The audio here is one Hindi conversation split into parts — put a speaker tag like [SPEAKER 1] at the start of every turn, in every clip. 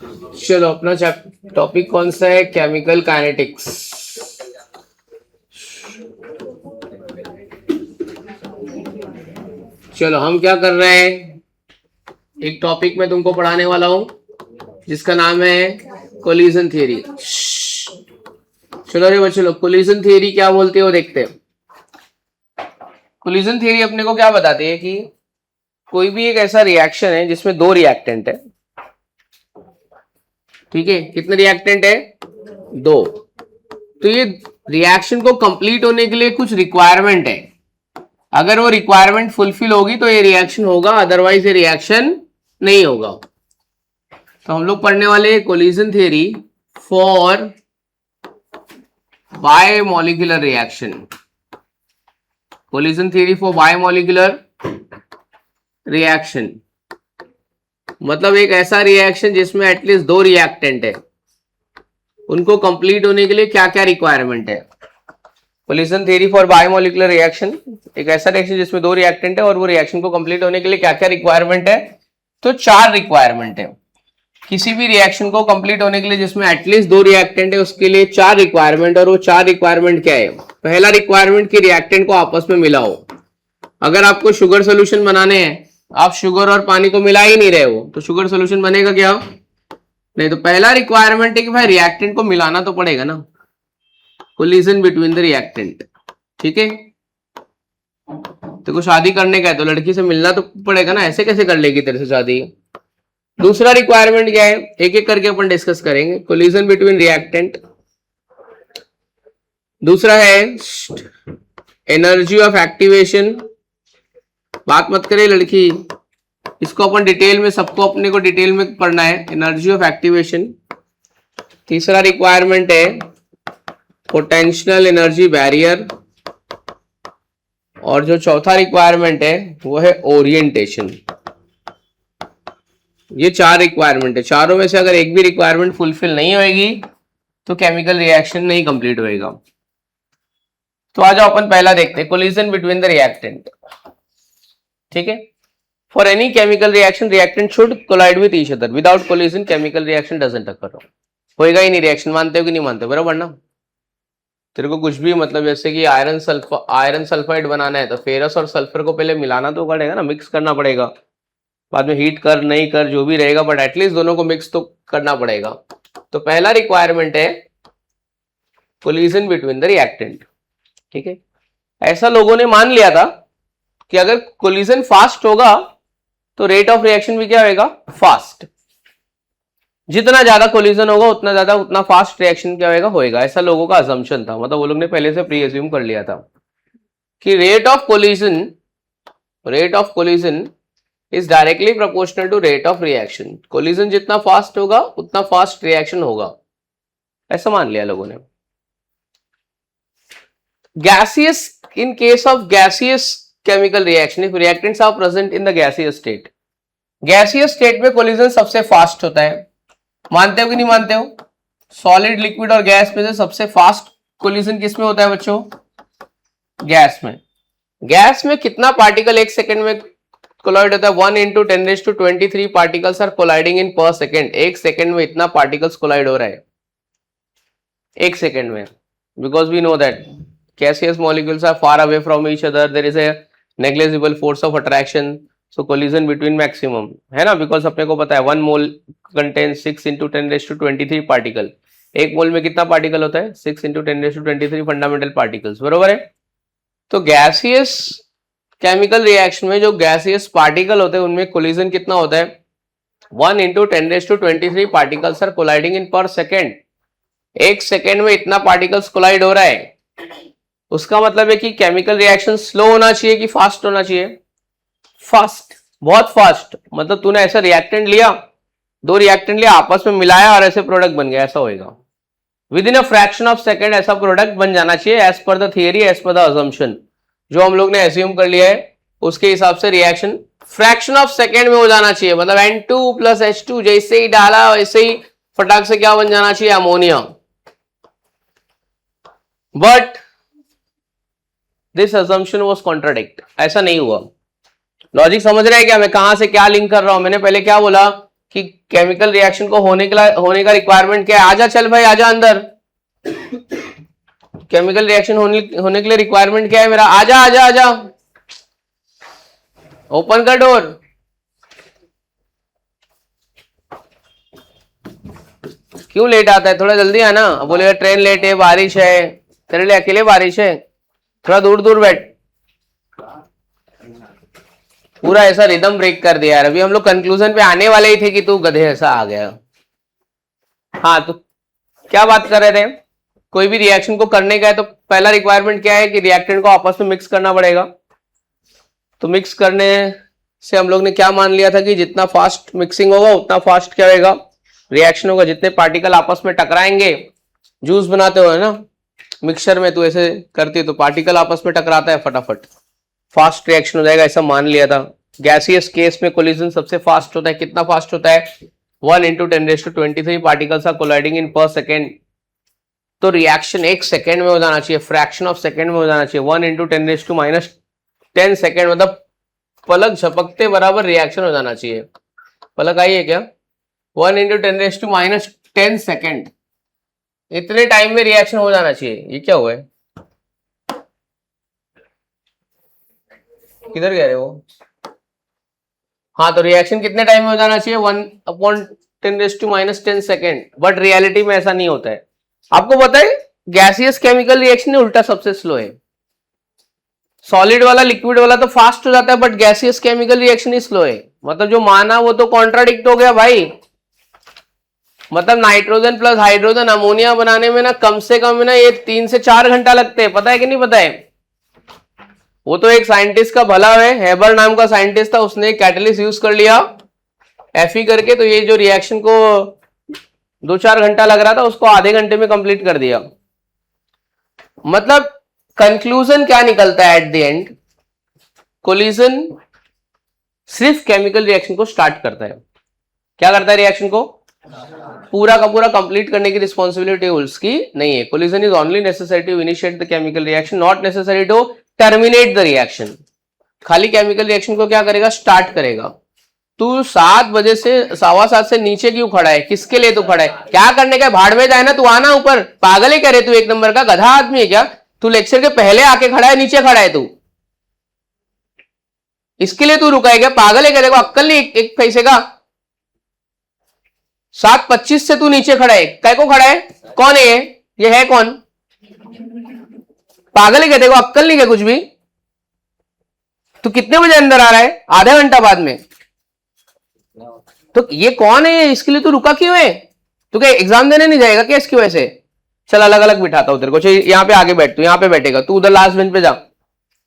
[SPEAKER 1] चलो अपना टॉपिक कौन सा है? Chemical kinetics. चलो हम क्या कर रहे हैं, एक टॉपिक में तुमको पढ़ाने वाला हूं जिसका नाम है कोलिजन थियरी। चलो रे बच्चों लोग, कोलिजन थियरी क्या बोलते हो देखते हैं। कोलिजन थियरी अपने को क्या बताती है कि कोई भी एक ऐसा रिएक्शन है जिसमें दो रिएक्टेंट है, ठीक है। कितने रिएक्टेंट है? दो। तो ये रिएक्शन को कंप्लीट होने के लिए कुछ रिक्वायरमेंट है। अगर वो रिक्वायरमेंट फुलफिल होगी तो ये रिएक्शन होगा, अदरवाइज ये रिएक्शन नहीं होगा। तो हम लोग पढ़ने वाले हैं collision theory for biomolecular reaction. Collision theory for biomolecular reaction मतलब एक ऐसा रिएक्शन जिसमें एटलीस्ट दो रिएक्टेंट है, उनको कंप्लीट होने के लिए क्या क्या रिक्वायरमेंट है। Collision theory for biomolecular reaction एक ऐसा रिएक्शन जिसमें दो रिएक्टेंट है और वो रिएक्शन को कंप्लीट होने के लिए क्या क्या रिक्वायरमेंट है। तो चार रिक्वायरमेंट है। किसी भी रिएक्शन को कंप्लीट होने के लिए जिसमें एटलीस्ट दो रिएक्टेंट है उसके लिए चार रिक्वायरमेंट। और वो चार रिक्वायरमेंट क्या है? पहला रिक्वायरमेंट कि रिएक्टेंट को आपस में मिलाओ। अगर आपको शुगर सोल्यूशन बनाने हैं, आप शुगर और पानी को मिला ही नहीं रहे हो तो शुगर सोल्यूशन बनेगा क्या? नहीं। तो पहला रिक्वायरमेंट है कि भाई रिएक्टेंट को मिलाना तो पड़ेगा ना, कोलिजन बिटवीन द रिएक्टेंट, ठीक है। तो शादी करने का है तो लड़की से मिलना तो पड़ेगा ना, ऐसे कैसे कर लेगी तेरे से शादी। दूसरा रिक्वायरमेंट क्या है, एक एक करके अपन डिस्कस करेंगे। Collision between reactant. दूसरा है एनर्जी ऑफ एक्टिवेशन। बात मत करे लड़की, इसको अपन डिटेल में, सबको अपने को डिटेल में पढ़ना है, एनर्जी ऑफ एक्टिवेशन। तीसरा रिक्वायरमेंट है पोटेंशियल एनर्जी बैरियर। और जो चौथा रिक्वायरमेंट है वो है ओरिएंटेशन। ये चार रिक्वायरमेंट है। चारों में से अगर एक भी रिक्वायरमेंट फुलफिल नहीं होगी तो केमिकल रिएक्शन नहीं कंप्लीट होएगा। तो आ जाओ अपन पहला देखते हैं, कोलिजन बिटवीन द रिएक्टेंट, ठीक है। For any chemical reaction, reactant should collide with each other. Without collision, chemical reaction doesn't occur. होएगा ही नहीं रिएक्शन, मानते हो कि नहीं मानते हो? बराबर ना। तेरे को कुछ भी मतलब जैसे कि आयरन सल्फाइड बनाना है तो फेरस और सल्फर को पहले मिलाना तो पड़ेगा ना, मिक्स करना पड़ेगा। बाद में हीट कर नहीं कर जो भी रहेगा, बट एटलीस्ट दोनों को मिक्स तो करना पड़ेगा। तो पहला रिक्वायरमेंट है कोलिजन बिटवीन द रिएक्टेंट, ठीक है। ऐसा लोगों ने मान लिया था कि अगर कोलिजन फास्ट होगा तो रेट ऑफ रिएक्शन भी क्या होगा? फास्ट। जितना ज्यादा कोलिजन होगा उतना फास्ट रिएक्शन क्या होगा, ऐसा लोगों का असम्पशन था। मतलब वो लोग ने पहले से प्री एज्यूम कर लिया था कि rate of collision is directly proportional to rate of reaction. Collision जितना फास्ट होगा उतना फास्ट रिएक्शन होगा, ऐसा मान लिया लोगों ने। Gaseous, in case of gaseous chemical reaction, if reactants are present in the gaseous state, gaseous state में कोलिजन सबसे फास्ट होता है। मानते हो कि नहीं मानते हो? सॉलिड, लिक्विड और गैस में से सबसे फास्ट कोलिजन किस में होता है बच्चों? गैस में। गैस में कितना पार्टिकल एक सेकेंड में कोलाइड होता है? 1 into 10⁻23 पार्टिकल्स आर कोलाइडिंग इन पर सेकेंड। एक सेकेंड में इतना पार्टिकल्स कोलाइड हो रहा है, एक सेकेंड में। Because we know that gaseous molecules are far away from each other, there is a negligible force of attraction, so collision between maximum है ना। बिकॉज अपने को पता है 1 मोल contains 6 into 10⁻23 पार्टिकल। एक मोल में कितना पार्टिकल होता है? 6 into 10⁻23 फंडामेंटल पार्टिकल्स, बरोबर है। तो गैसियस केमिकल रिएक्शन में जो गैसियस पार्टिकल होते हैं उनमें कोलिजन कितना होता है? 1 into 10⁻23 पार्टिकल्स आर कोलाइडिंग इन पर सेकेंड। एक सेकेंड में इतना पार्टिकल्स कोलाइड हो रहा है। उसका मतलब है कि केमिकल रिएक्शन स्लो होना चाहिए कि फास्ट होना चाहिए? फास्ट, बहुत फास्ट। मतलब तूने ऐसा रिएक्टेंट लिया, दो रिएक्टेंट लिया, आपस में मिलाया और ऐसे प्रोडक्ट बन गया, ऐसा होएगा। Within a fraction of second ऐसा प्रोडक्ट बन जाना चाहिए, as per the theory, as per the assumption. जो हम लोग ने एज्यूम कर लिया है उसके हिसाब से रिएक्शन फ्रैक्शन ऑफ सेकेंड में हो जाना चाहिए। मतलब N2 + H2 जैसे ही डाला वैसे ही फटाक से क्या बन जाना चाहिए? Ammonia. But this assumption was contradict, ऐसा नहीं हुआ। लॉजिक समझ रहे हैं क्या? मैं कहां से क्या लिंक कर रहा हूं? मैंने पहले क्या बोला कि केमिकल रिएक्शन को होने का रिक्वायरमेंट क्या है? आजा चल भाई, आजा अंदर। केमिकल रिएक्शन होने के लिए रिक्वायरमेंट क्या है मेरा? आजा आजा आजा, ओपन कर डोर। क्यों लेट आता है? थोड़ा जल्दी आना। बोलेगा ट्रेन लेट है, बारिश है। तेरे लिए अकेले बारिश है? थोड़ा दूर दूर बैठ। पूरा ऐसा रिदम ब्रेक कर दिया यार। अभी हम लोग कंक्लूजन पे आने वाले ही थे कि तू गधे ऐसा आ गया। हाँ, तो क्या बात कर रहे थे? कोई भी रिएक्शन को करने का है तो पहला रिक्वायरमेंट क्या है कि रिएक्टेंट को आपस में मिक्स करना पड़ेगा। तो मिक्स करने से हम लोग ने क्या मान लिया था कि जितना फास्ट मिक्सिंग होगा उतना फास्ट क्या होगा, रिएक्शन होगा। जितने पार्टिकल आपस में टकराएंगे, जूस बनाते हो ना मिक्सचर में, तो ऐसे करती है तो पार्टिकल आपस में टकराता है, फटाफट फास्ट रिएक्शन हो जाएगा, ऐसा मान लिया था। गैसियस केस में कोलिजन सबसे फास्ट होता है। कितना फास्ट होता है? 1 × 10⁻23 पार्टिकल्स आर कोलाइडिंग इन पर सेकेंड। तो रिएक्शन 1 सेकेंड में हो जाना चाहिए, फ्रैक्शन ऑफ सेकेंड में हो जाना चाहिए। 1 × 10⁻10 सेकेंड, मतलब पलक झपकते बराबर रिएक्शन हो जाना चाहिए। पलक आई है क्या? 1 × 10⁻10 सेकेंड, इतने टाइम में रिएक्शन हो जाना चाहिए। ये क्या हुआ है? किधर गए वो? हाँ, तो रिएक्शन कितने टाइम में हो जाना चाहिए? 1/10⁻10 सेकेंड। बट रियलिटी में ऐसा नहीं होता है। आपको पता है गैसियस केमिकल रिएक्शन उल्टा सबसे स्लो है। सॉलिड वाला लिक्विड वाला तो फास्ट हो जाता है, but gaseous chemical reaction he slow है। मतलब जो माना वो तो कॉन्ट्राडिक्ट हो गया भाई। मतलब नाइट्रोजन प्लस हाइड्रोजन अमोनिया बनाने में ना कम से कम ना ये 3 से 4 घंटा लगते हैं। पता है कि नहीं पता है? वो तो एक साइंटिस्ट का भला है, हेबर नाम का साइंटिस्ट था, उसने कैटलिस्ट यूज कर लिया Fe करके, तो ये जो रिएक्शन को 2-4 घंटा लग रहा था उसको आधे घंटे में कंप्लीट कर दिया। मतलब कंक्लूजन क्या निकलता है एट द एंड? कोलिजन सिर्फ केमिकल रिएक्शन को स्टार्ट करता है। क्या करता है? रिएक्शन को पूरा का पूरा कंप्लीट करने की रिस्पॉन्सिबिलिटी उसकी नहीं है। Collision is only necessary to initiate the chemical reaction, not necessary to terminate the reaction. खाली केमिकल रिएक्शन को क्या करेगा? स्टार्ट करेगा। तू 7 बजे से 7:15 से नीचे क्यों खड़ा है? किसके लिए तू खड़ा है? क्या करने का? भाड़ में जाए ना, तू आना ऊपर। पागल है क्या रे तू? एक नंबर का गधा आदमी है क्या तू? लेक्चर के पहले आके खड़ा है, नीचे खड़ा है तू। इसके लिए तू रुका है क्या? पागल है क्या? देखो अक्कल नहीं एक पैसे का। 7:25 से तू नीचे खड़ा है। काय को खड़ा है? कौन है ये है कौन? पागल है क्या? देखो अक्कल नहीं क्या कुछ भी? तू कितने बजे अंदर आ रहा है? आधा घंटा बाद में। तो ये कौन है? इसके लिए तू रुका क्यों है? तू क्या एग्जाम देने नहीं जाएगा क्या इसकी वजह से? चल अलग अलग बिठाता हूं तेरे को। यहाँ पे आगे बैठ, तू यहाँ पे बैठेगा, तू उधर लास्ट बेंच पे जा।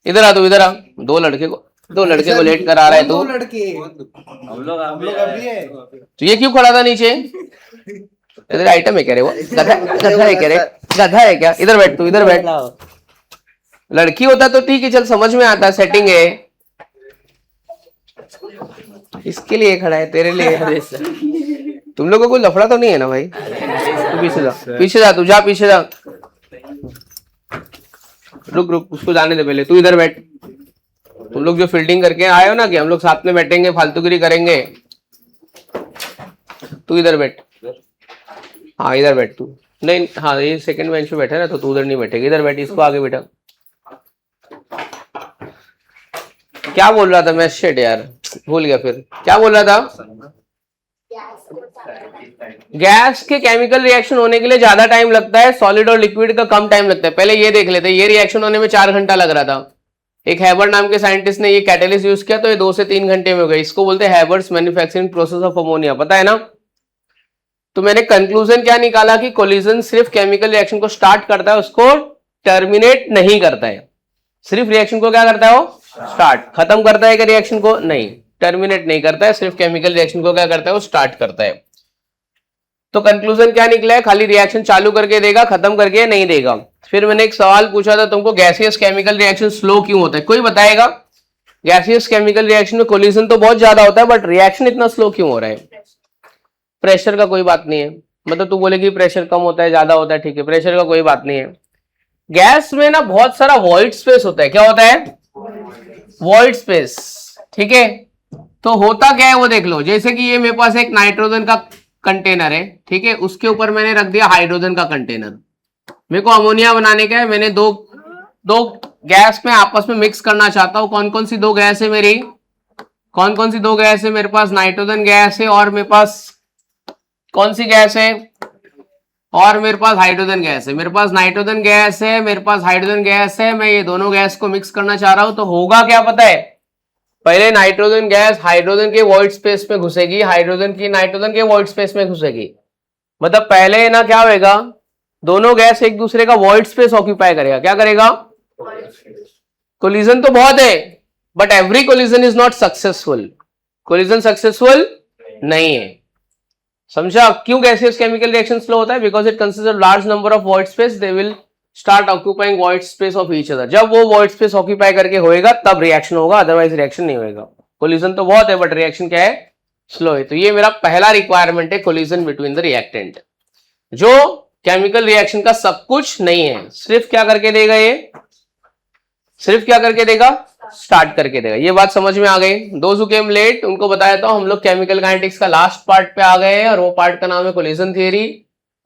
[SPEAKER 1] इधर आ, तू इधर आ। दो लड़के को लेट कर आ रहा है तू।
[SPEAKER 2] हम लोग अभी है।
[SPEAKER 1] तो ये क्यों खड़ा था नीचे? इधर आइटम है क्या रे? वो गधा है क्या रे? गधा है क्या? इधर बैठ, तू इधर बैठ। लड़की होता तो ठीक है, चल समझ में आता, सेटिंग है। इसके लिए खड़ा है, तेरे लिए। तुम लोगों को लफड़ा तो नहीं है ना भाई? तू पीछे जा, पीछे जा, तू जा पीछे जा। रुक उसको जाने दे पहले, तू इधर बैठ। तुम लोग जो फील्डिंग करके आए हो ना कि हम लोग साथ में बैठेंगे, फालतूगिरी करेंगे, तू इधर बैठ। हाँ इधर बैठ तू। नहीं हाँ, ये सेकंड बेंच पे बैठा है ना, तो तू उधर नहीं बैठेगा, इधर बैठ। इसको आगे बैठा। क्या बोल रहा था मैं? शिट यार, भूल गया। फिर क्या बोल रहा था? गैस के केमिकल रिएक्शन होने के लिए ज्यादा टाइम लगता है, सॉलिड और लिक्विड का कम टाइम लगता है। पहले ये देख लेते हैं। ये रिएक्शन होने में 4 घंटा लग रहा था। एक हैबर नाम के साइंटिस्ट ने ये कैटलिस्ट यूज किया तो ये 2 से 3 घंटे में हो गया। इसको बोलते हैं Haber's manufacturing process of ammonia. पता है ना? तो मैंने कंक्लूजन क्या निकाला कि कोलिजन सिर्फ केमिकल रिएक्शन को स्टार्ट करता है, उसको टर्मिनेट नहीं करता है। सिर्फ रिएक्शन को क्या करता है? वो स्टार्ट। खत्म करता है कि रिएक्शन को? नहीं, टर्मिनेट नहीं करता है। सिर्फ केमिकल रिएक्शन को क्या करता है? वो स्टार्ट करता है। तो कंक्लूजन क्या निकला है? खाली रिएक्शन चालू करके देगा, खत्म करके नहीं देगा। फिर मैंने एक सवाल पूछा था तुमको, गैसियस केमिकल रिएक्शन स्लो क्यों होता है? कोई बताएगा? गैसियस केमिकल रिएक्शन में कोलिजन तो बहुत ज्यादा होता है, बट रिएक्शन इतना स्लो क्यों हो रहा है? प्रेशर का कोई बात नहीं है। मतलब तू बोलेगी प्रेशर कम होता है, ज्यादा होता है, ठीक है, प्रेशर का कोई बात नहीं है। गैस में ना बहुत सारा वॉइड स्पेस होता है। क्या होता है? वॉइड स्पेस, ठीक है। तो होता क्या है वो देख लो, जैसे कि ये मेरे पास एक नाइट्रोजन का कंटेनर है, ठीक है, उसके ऊपर मैंने रख दिया हाइड्रोजन का कंटेनर। मेरे को अमोनिया बनाने का है, मैंने दो गैस में आपस में मिक्स करना चाहता हूं। कौन कौन सी दो गैस है मेरी, कौन कौन सी दो गैस है मेरे पास? नाइट्रोजन गैस है और मेरे पास कौन सी गैस है? और मेरे पास हाइड्रोजन गैस है। मेरे पास नाइट्रोजन गैस है, मेरे पास हाइड्रोजन गैस है, मैं ये दोनों गैस को मिक्स करना चाह रहा हूं। तो होगा क्या पता है? पहले नाइट्रोजन गैस हाइड्रोजन के वॉइड स्पेस में घुसेगी, हाइड्रोजन की नाइट्रोजन के वॉइड स्पेस में घुसेगी। मतलब पहले ना क्या होगा, दोनों गैस एक दूसरे का वॉइड स्पेस ऑक्यूपाई करेगा। क्या करेगा? कोलिजन तो बहुत है, but every collision is not successful. Collision successful नहीं है। समझा? क्यों गैसियस केमिकल रिएक्शन स्लो होता है? Because it consist of large number of void space, they will start occupying void space of each other. जब वो वॉइड स्पेस ऑक्यूपाई करके होएगा तब रिएक्शन होगा, अदरवाइज रिएक्शन नहीं होगा। कोलिजन तो बहुत है बट रिएक्शन क्या है? स्लो है। तो ये मेरा पहला रिक्वायरमेंट है, कोलिजन बिटवीन द रिएक्टेंट, जो केमिकल रिएक्शन का सब कुछ नहीं है। सिर्फ क्या करके देगा? ये सिर्फ क्या करके देगा? स्टार्ट करके देगा। ये बात समझ में आ गई? दोज हु केम लेट उनको बताया था। हम लोग केमिकल काइनेटिक्स का लास्ट पार्ट पे आ गए हैं और वो पार्ट का नाम है कोलिजन थियरी।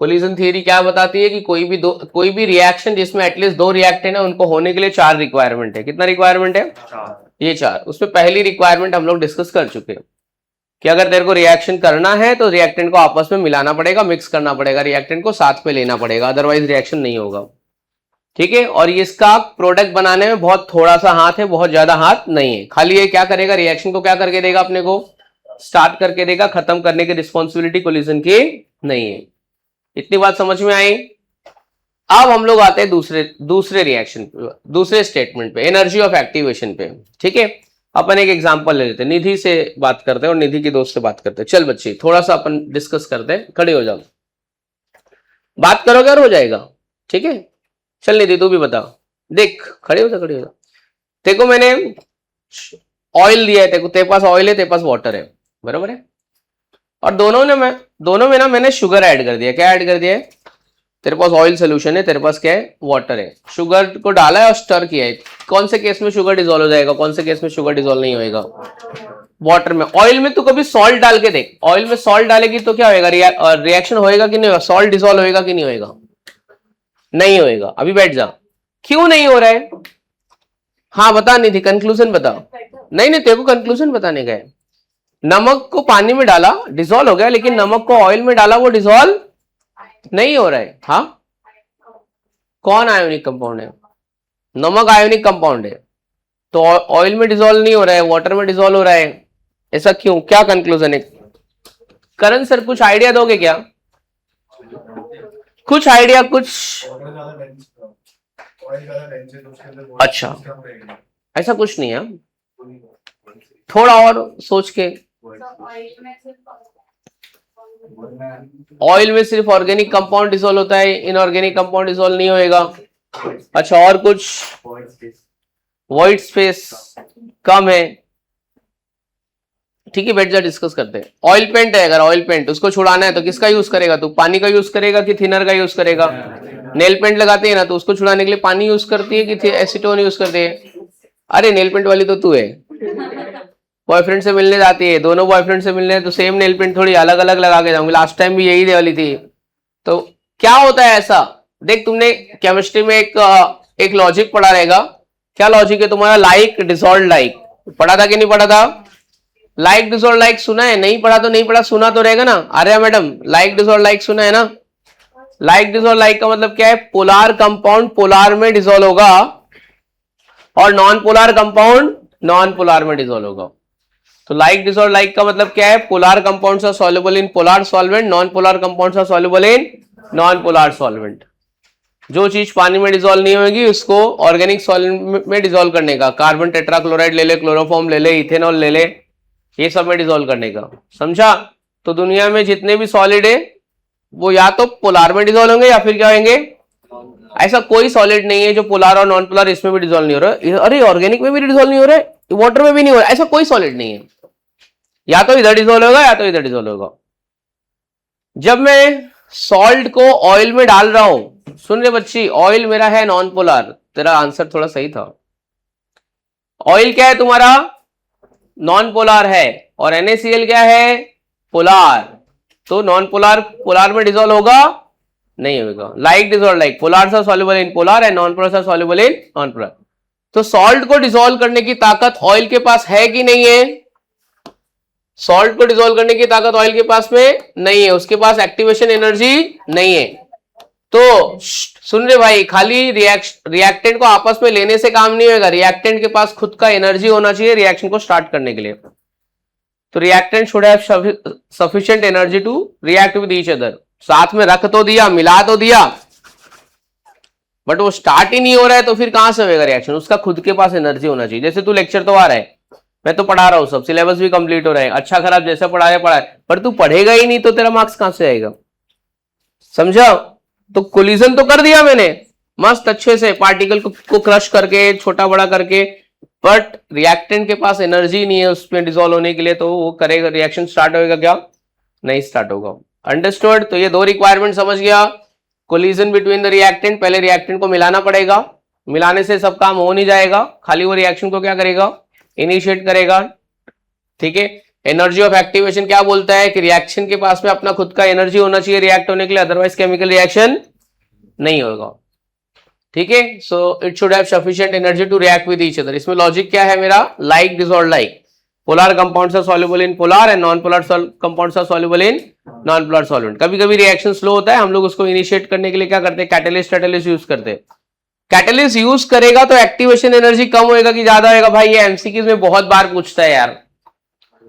[SPEAKER 1] कोलिजन थियरी क्या बताती है कि कोई भी रिएक्शन जिसमें एटलीस्ट दो रिएक्टेंट है, उनको होने के लिए 4 रिक्वायरमेंट है। कितना रिक्वायरमेंट है? 4। ये 4। उसमें पहली रिक्वायरमेंट हम लोग डिस्कस कर चुके हैं कि अगर तेरे को रिएक्शन करना है तो रिएक्टेंट को आपस में मिलाना पड़ेगा, मिक्स करना पड़ेगा, रिएक्टेंट को साथ में लेना पड़ेगा, अदरवाइज रिएक्शन नहीं होगा। ठीक है? और इसका प्रोडक्ट बनाने में बहुत थोड़ा सा हाथ है, बहुत ज्यादा हाथ नहीं है। खाली ये क्या करेगा? रिएक्शन को क्या करके देगा? अपने को स्टार्ट करके देगा। खत्म करने की रिस्पॉन्सिबिलिटी कोलिजन की नहीं है। इतनी बात समझ में आई? अब हम लोग आते हैं दूसरे रिएक्शन, दूसरे स्टेटमेंट पे, एनर्जी ऑफ एक्टिवेशन पे। ठीक है? अपन एक एग्जांपल ले लेते हैं, निधि से बात करते हैं और निधि की दोस्त से बात करते हैं। चल बच्ची, थोड़ा सा अपन डिस्कस करते हैं। खड़े हो जाओ, बात करोगे और हो जाएगा। ठीक है? चल निधि तू भी बता। देख, खड़े हो जा, खड़े हो जा। देखो मैंने ऑयल दिया है तेरे को, तेरे पास ऑयल है, तेरे पास वाटर है, बराबर है? और दोनों में ना मैंने शुगर ऐड कर दिया। क्या ऐड कर दिया है? तेरे पास ऑयल सोल्यूशन है, तेरे पास क्या है? वाटर है। शुगर को डाला है और स्टर किया है। कौन से केस में शुगर डिसॉल्व हो जाएगा, कौन से केस में शुगर डिसॉल्व नहीं होएगा? वाटर में। ऑयल में तू कभी सॉल्ट डाल के देख, ऑयल में सॉल्ट डालेगी तो क्या होएगा? रिएक्शन होएगा कि नहीं होगा? सॉल्ट डिसॉल्व होएगा कि नहीं होएगा? नहीं होएगा। अभी बैठ जा। क्यों नहीं हो रहा है? हाँ बता नहीं थी, कंक्लूजन बता। नहीं नहीं, तेरे को कंक्लूजन बताने का है। नमक को पानी में डाला, डिसॉल्व हो गया, लेकिन नमक को ऑयल में डाला, वो डिसॉल्व नहीं हो रहा है। हाँ, कौन आयोनिक कंपाउंड है? नमक आयोनिक कंपाउंड है, तो ऑयल में डिसॉल्व नहीं हो रहा है, वाटर में डिसॉल्व हो रहा है। ऐसा क्यों? क्या कंक्लूजन है? करण सर कुछ आइडिया दोगे क्या? कुछ आइडिया, कुछ? अच्छा, ऐसा कुछ नहीं है, थोड़ा और सोच के। ऑयल में सिर्फ ऑर्गेनिक कंपाउंड डिसॉल्व होता है, इनऑर्गेनिक कंपाउंड डिसॉल्व नहीं होएगा। अच्छा, और कुछ? वॉइड स्पेस कम है। ठीक है, बैठ जा, डिस्कस करते हैं। ऑयल पेंट है, अगर ऑयल पेंट उसको छुड़ाना है तो किसका यूज करेगा तू? पानी का यूज करेगा कि थिनर का यूज करेगा? नेल पेंट लगाते हैं ना, तो उसको छुड़ाने के लिए पानी यूज करती है कि एसीटोन यूज करते हैं? अरे नेल पेंट वाली तो तू है, बॉयफ्रेंड से मिलने जाती है, दोनों बॉयफ्रेंड से मिलने तो सेम नेल पेंट थोड़ी अलग अलग लगा के जाऊंगी। लास्ट टाइम भी यही दे वाली थी। तो क्या होता है ऐसा? देख, तुमने केमिस्ट्री में एक लॉजिक पढ़ा रहेगा। क्या लॉजिक है तुम्हारा? Like dissolve like. पढ़ा था कि नहीं पढ़ा था? लाइक डिसॉल्व लाइक सुना है? नहीं पढ़ा तो नहीं पढ़ा, सुना तो रहेगा ना। Arya madam, like dissolve like सुना है ना? लाइक डिसॉल्व लाइक का मतलब क्या है? पोलार कंपाउंड पोलार में डिसॉल्व होगा और non polar compound non polar में डिसॉल्व होगा। तो लाइक डिसॉल्व लाइक का मतलब क्या है? Polar compounds are soluble in polar solvent, non polar compounds are soluble in non polar solvent. जो चीज पानी में डिसॉल्व नहीं होगी उसको ऑर्गेनिक सॉल्वेंट में डिसॉल्व करने का। कार्बन टेट्राक्लोराइड ले ले, क्लोरोफॉर्म ले ले, इथेनॉल ले ले, ये सब में डिसॉल्व करने का। समझा? तो दुनिया में जितने भी सॉलिड है वो या तो पोलार में डिसॉल्व होंगे या फिर क्या होंगे? ऐसा कोई सॉलिड नहीं है जो पोलार और नॉन पोलार इसमें भी डिसॉल्व नहीं हो रहा है। अरे ऑर्गेनिक में भी डिसॉल्व नहीं हो रहा है, वाटर में भी नहीं हो रहा है, ऐसा कोई सॉलिड नहीं है। या तो इधर डिसॉल्व होगा या तो इधर डिसॉल्व होगा। जब मैं सॉल्ट को ऑयल में डाल रहा हूं, सुन रहे बच्ची, ऑयल मेरा है नॉन पोलार। तेरा आंसर थोड़ा सही था। ऑयल क्या है तुम्हारा? नॉन पोलार है और NaCl क्या है, पोलार, तो नॉन पोलार पोलार में डिसॉल्व होगा, नहीं होगा। Like dissolve like, polar are soluble in polar and non polar are soluble in non polar. तो सॉल्ट को डिसॉल्व करने की ताकत ऑयल के पास है कि नहीं है? सॉल्ट को डिसॉल्व करने की ताकत ऑयल के पास में नहीं है, उसके पास एक्टिवेशन एनर्जी नहीं है। तो सुन रहे भाई, खाली रिएक्टेंट को आपस में लेने से काम नहीं होगा, रिएक्टेंट के पास खुद का एनर्जी होना चाहिए रिएक्शन को स्टार्ट करने के लिए। तो reactant should have sufficient energy to react with each other. साथ में रख तो दिया, मिला तो दिया, बट वो स्टार्ट ही नहीं हो रहा है, तो फिर कहां से होगा रिएक्शन? उसका खुद के पास एनर्जी होना चाहिए। जैसे तू लेक्चर तो आ रहा है, मैं तो पढ़ा रहा हूं, सब सिलेबस भी कंप्लीट हो रहा है, अच्छा खराब जैसा पढ़ा है, पर तू पढ़ेगा ही नहीं तो तेरा मार्क्स कहां से आएगा? समझा? तो कोलिजन तो कर दिया मैंने मस्त अच्छे से, पार्टिकल को क्रश करके, छोटा बड़ा करके, बट रिएक्टेंट के पास एनर्जी नहीं है उसमें डिसॉल्व होने के लिए, तो वो करेगा, रिएक्शन स्टार्ट होगा क्या? नहीं स्टार्ट होगा। अंडरस्टूड? तो ये दो रिक्वायरमेंट समझ गया। कोलिजन बिटवीन द रिएक्टेंट, पहले रिएक्टेंट को मिलाना पड़ेगा, मिलाने से सब काम हो नहीं जाएगा, खाली वो रिएक्शन को क्या करेगा? इनिशिएट करेगा। ठीक है। एनर्जी ऑफ एक्टिवेशन क्या बोलता है कि रिएक्शन के पास में अपना खुद का एनर्जी होना चाहिए रिएक्ट होने के लिए, अदरवाइज केमिकल रिएक्शन नहीं होगा। ठीक है। So it should have sufficient energy to react with each other. इसमें लॉजिक क्या है मेरा? Like dissolve like, polar compounds are soluble in polar and non polar compounds are soluble in non polar solvent. कभी कभी रिएक्शन स्लो होता है, हम लोग उसको इनिशिएट करने के लिए क्या करते हैं? कैटलिस्ट यूज करते हैं। कैटलिस्ट यूज करेगा तो एक्टिवेशन एनर्जी कम होएगा कि ज्यादा होएगा? भाई ये एमसीक्यूज में बहुत बार पूछता है यार।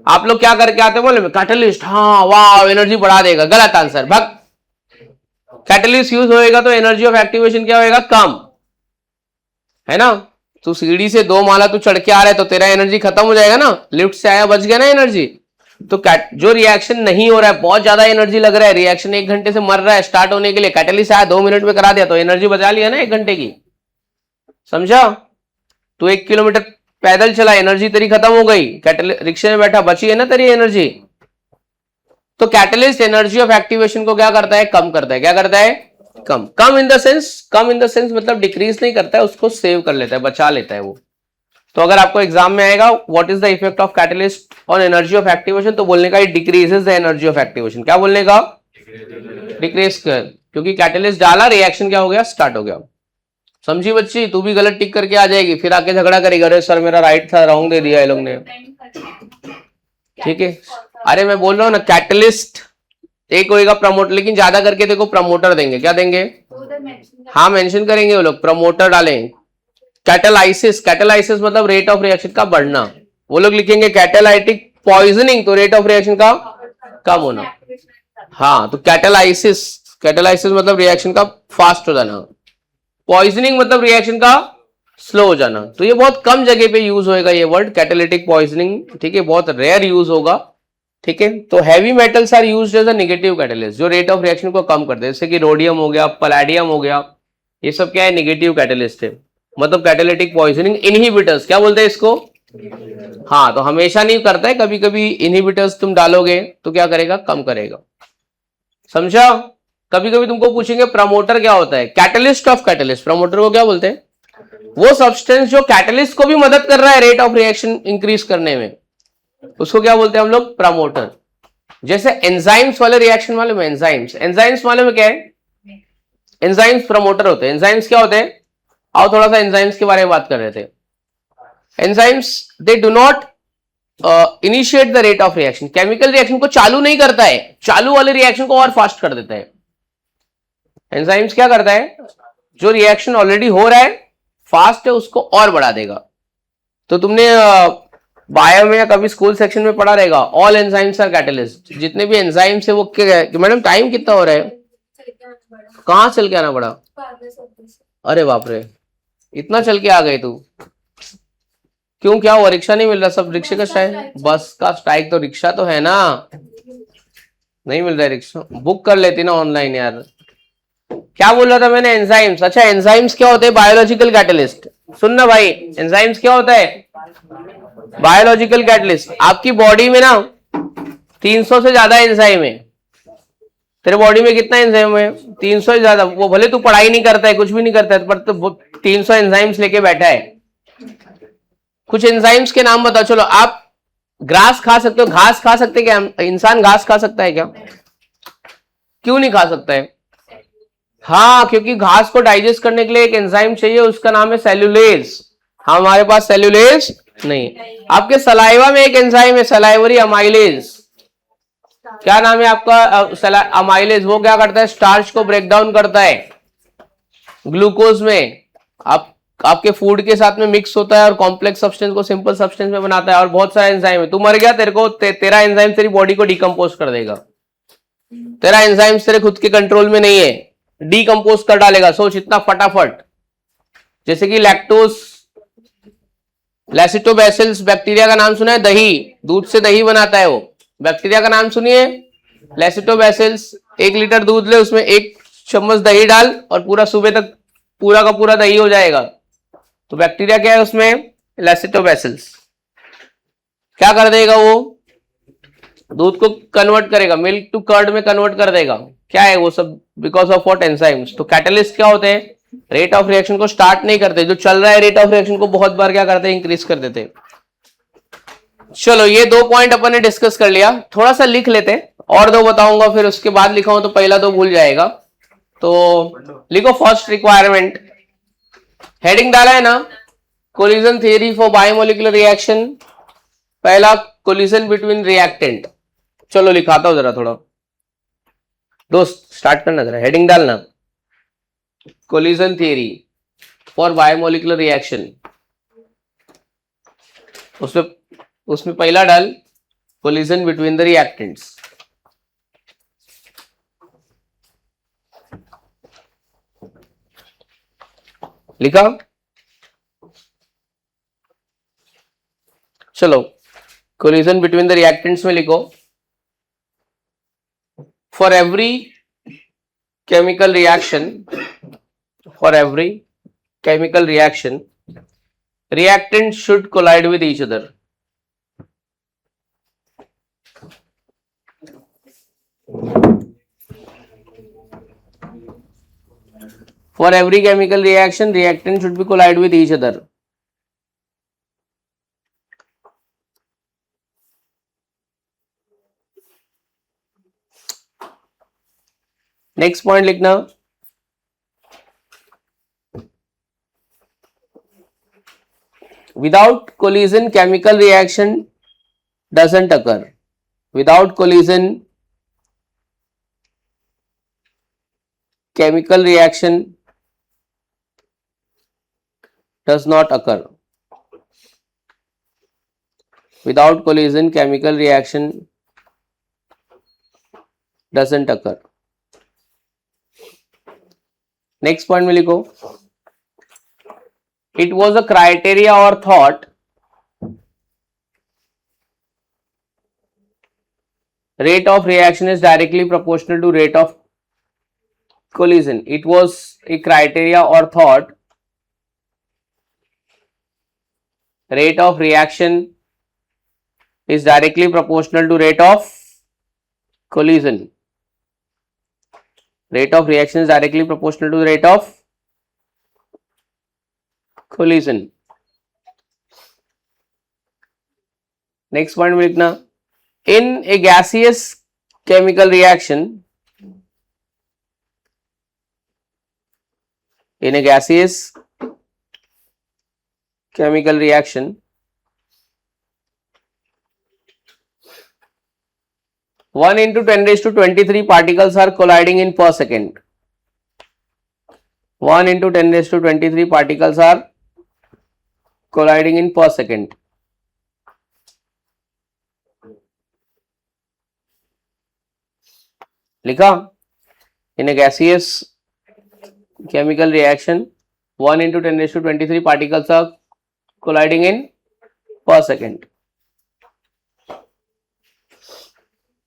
[SPEAKER 1] आप लोग क्या करके आते हो? बोले कैटलिस्ट, हाँ वाह एनर्जी बढ़ा देगा, गलत आंसर, भग। कैटलिस्ट यूज होएगा तो एनर्जी ऑफ एक्टिवेशन क्या होएगा? कम, है ना? तू सीढ़ी से 2 माला तू चढ़ के आ रहा है तो तेरा एनर्जी खत्म हो जाएगा ना, लिफ्ट से आया बच गया ना एनर्जी। तो जो रिएक्शन नहीं हो रहा है, बहुत ज्यादा एनर्जी लग रहा है, रिएक्शन 1 घंटे से मर रहा है स्टार्ट होने के लिए, कैटलिस्ट आया 2 मिनट में करा दिया तो एनर्जी बचा लिया ना 1 घंटे की। समझा? तू 1 किलोमीटर पैदल चला, एनर्जी तेरी खत्म हो गई, रिक्शे में बैठा, बची है ना तेरी एनर्जी। तो कैटलिस्ट एनर्जी ऑफ एक्टिवेशन को क्या करता है? कम करता है। क्या करता है? कम इन द सेंस मतलब डिक्रीज नहीं करता है, उसको सेव कर लेता है, बचा लेता है वो। तो अगर आपको एग्जाम में आएगा what is the effect of catalyst on energy of activation, तो बोलने का it decreases the energy of activation. क्या बोलने का? डिक्रीज कर, क्योंकि कैटलिस्ट डाला, रिएक्शन क्या हो गया? स्टार्ट हो गया। समझी बच्ची? तू भी गलत टिक करके आ जाएगी, फिर आके झगड़ा करेगी, अरे सर मेरा राइट था, रॉन्ग दे दिया ये लोग ने। ठीक है। अरे मैं बोल रहा हूँ ना, कैटलिस्ट एक होएगा प्रमोटर, लेकिन ज्यादा करके देखो प्रमोटर देंगे। क्या देंगे? हाँ मेंशन करेंगे वो लोग, प्रमोटर डालें। कैटेलाइसिस मतलब रेट ऑफ रिएक्शन का बढ़ना, वो लोग लिखेंगे कैटेलाइटिक पॉइजनिंग, तो रेट ऑफ रिएक्शन का कम होना। हाँ, तो कैटेलाइसिस मतलब रिएक्शन का फास्ट हो जाना, पॉइजनिंग मतलब रिएक्शन का स्लो हो जाना। तो ये बहुत कम जगह पे यूज होएगा ये वर्ड कैटेलिटिक पॉइजनिंग। ठीक है, बहुत रेयर यूज होगा। ठीक है। तो heavy metals are used as a negative catalyst, जो रेट ऑफ रिएक्शन को कम करते हैं, जैसे कि रोडियम हो गया, पलाडियम हो गया, ये सब क्या है? नेगेटिव कैटलिस्ट है, मतलब कैटेलिटिक पॉइजनिंग। इनहिबिटर्स क्या बोलते हैं इसको? हाँ, तो हमेशा नहीं करता है, कभी कभी इनहिबिटर्स तुम डालोगे तो क्या करेगा? कम करेगा। समझा? कभी कभी तुमको पूछेंगे प्रमोटर क्या होता है? Catalyst of catalyst. प्रमोटर को क्या बोलते हैं? वो सब्सटेंस जो कैटलिस्ट को भी मदद कर रहा है रेट ऑफ रिएक्शन इंक्रीज करने में, उसको क्या बोलते हैं हम लोग? प्रमोटर। जैसे एंजाइम्स वाले रिएक्शन वाले में, एंजाइम्स वाले में क्या है? एंजाइम्स प्रमोटर होते हैं। एंजाइम्स क्या होते हैं? आओ थोड़ा सा एंजाइम्स के बारे में बात कर रहे थे। Enzymes they do not initiate the rate of reaction, chemical reaction को चालू नहीं करता है, चालू वाले रिएक्शन को और फास्ट कर देता है। एंजाइम्स क्या करता है? जो रिएक्शन ऑलरेडी हो रहा है फास्ट है, उसको और बढ़ा देगा। तो तुमने बायो में या कभी स्कूल सेक्शन में पढ़ा रहेगा, ऑल एंजाइम्स आर कैटलिस्ट। जितने भी एंजाइम्स है वो क्या? मैडम टाइम कितना हो रहा है? कहां चल के आना पड़ा? अरे बाप रे, इतना चल के आ गए तू? क्यों, क्या हुआ? रिक्शा नहीं मिल रहा? सब रिक्शे का स्ट्राइक, बस का स्ट्राइक, तो रिक्शा तो है ना, नहीं मिल रहा है रिक्शा, बुक कर लेती ना ऑनलाइन यार। क्या बोल रहा था मैंने? एंजाइम्स। अच्छा, एंजाइम्स क्या होते हैं? Biological catalyst. सुनना भाई, एंजाइम्स क्या होता है? Biological catalyst. आपकी बॉडी में ना 300 से ज्यादा एंजाइम है। तेरे बॉडी में कितना एंजाइम है? 300 से ज्यादा। वो भले तू पढ़ाई नहीं करता है, कुछ भी नहीं करता है, पर तो 300 एंजाइम्स लेके बैठा है। कुछ एंजाइम्स के नाम बताओ। चलो आप ग्रास खा सकते हो, घास खा सकते क्या? इंसान घास खा सकता है क्या? क्यों नहीं खा सकता है? हाँ, क्योंकि घास को डाइजेस्ट करने के लिए एक एंजाइम चाहिए, उसका नाम है सेल्यूलेज। हमारे पास सेल्यूलेज नहीं। आपके सलाइवा में एक एंजाइम है, सलाइवरी अमाइलेज। क्या नाम है आपका? अमाइलेज। वो क्या करता है? स्टार्च को ब्रेक डाउन करता है ग्लूकोज में। आप आपके फूड के साथ में मिक्स होता है और कॉम्प्लेक्स सब्सटेंस को सिंपल सब्सटेंस में बनाता है। और बहुत सारा एंजाइम है। तू मर गया, तेरा एंजाइम तेरी बॉडी को डिकम्पोज कर देगा। तेरा एंजाइम तेरे खुद के कंट्रोल में नहीं है, डिकम्पोज कर डालेगा। सोच, इतना फटाफट। जैसे कि लैक्टोज, लैसिटोबैसिलस बैक्टीरिया का नाम सुना है? दही, दूध से दही बनाता है वो। बैक्टीरिया का नाम सुनिए, लैसिटोबैसिलस। 1 लीटर दूध ले, उसमें 1 चम्मच दही डाल और पूरा सुबह तक पूरा का पूरा दही हो जाएगा। तो बैक्टीरिया क्या है उसमें? लैसिटोबैसिलस। क्या कर देगा वो? दूध को कन्वर्ट करेगा, मिल्क टू कर्ड में कन्वर्ट कर देगा। क्या है वो सब? Because of what? एंजाइम्स। तो कैटलिस्ट क्या होते हैं? रेट ऑफ रिएक्शन को स्टार्ट नहीं करते, जो चल रहा है रेट ऑफ रिएक्शन को बहुत बार क्या करते हैं? इंक्रीज कर देते हैं। चलो, ये 2 पॉइंट अपन ने डिस्कस कर लिया। थोड़ा सा लिख लेते हैं, और 2 बताऊंगा, फिर उसके बाद लिखा हूं तो पहला 2 भूल जाएगा। तो लिखो फर्स्ट रिक्वायरमेंट। हेडिंग डाला है ना, collision theory for biomolecular reaction. पहला, कोलिजन बिटवीन रिएक्टेंट। चलो लिखाता हूं जरा थोड़ा। दोस्त स्टार्ट करना, जरा हेडिंग डालना, collision theory for biomolecular reaction. उसमें उसमें पहला डाल, कोलिजन बिटवीन द रिएक्टेंट्स। लिखा? चलो, कोलिजन बिटवीन द रिएक्टेंट्स में लिखो, for every chemical reaction, for every chemical reaction, reactants should collide with each other. For every chemical reaction, reactants should be collide with each other. Next point लिखना, without collision chemical reaction doesn't occur. Without collision chemical reaction does not occur. Without collision chemical reaction doesn't occur. Next point में लिखो, it was a criteria or thought rate of reaction is directly proportional to rate of collision. It was a criteria or thought rate of reaction is directly proportional to rate of collision. Rate of reaction is directly proportional to the rate of collision. Next point में लिखना, in a gaseous chemical reaction, in a gaseous chemical reaction, 1 into 10 raised to 23 particles are colliding in per second. 1 into 10 raised to 23 particles are colliding in per second. लिखा? In a gaseous chemical reaction, 1 into 10 raised to 23 particles are colliding in per second.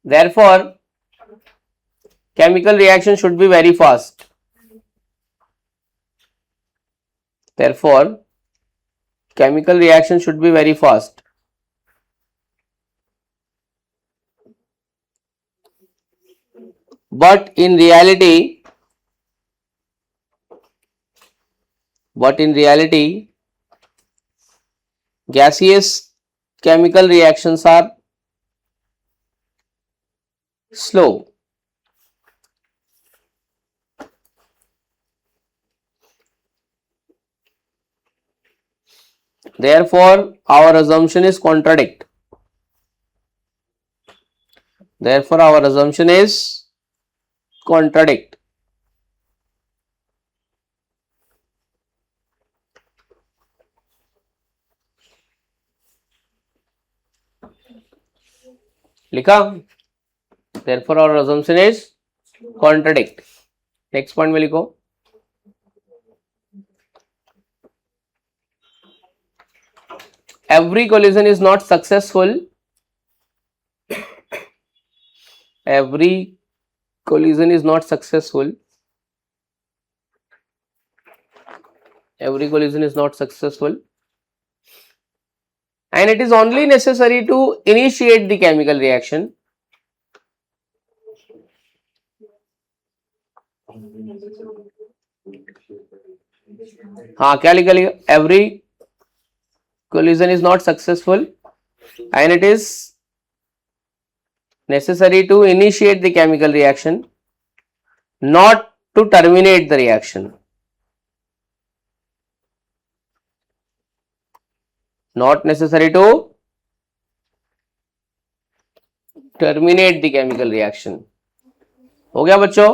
[SPEAKER 1] Therefore, chemical reaction should be very fast. Therefore, chemical reaction should be very fast. But in reality, gaseous chemical reactions are slow. Therefore, our assumption is contradict. Therefore, our assumption is contradict. लिखा? Therefore, our assumption is contradict. Next point में लिखो. Every collision is not successful. Every collision is not successful. Every collision is not successful. And it is only necessary to initiate the chemical reaction. हाँ क्या लिखा लिखा? Every collision is not successful and it is necessary to initiate the chemical reaction, not to terminate the reaction. Not necessary to terminate the chemical reaction. हो गया बच्चों?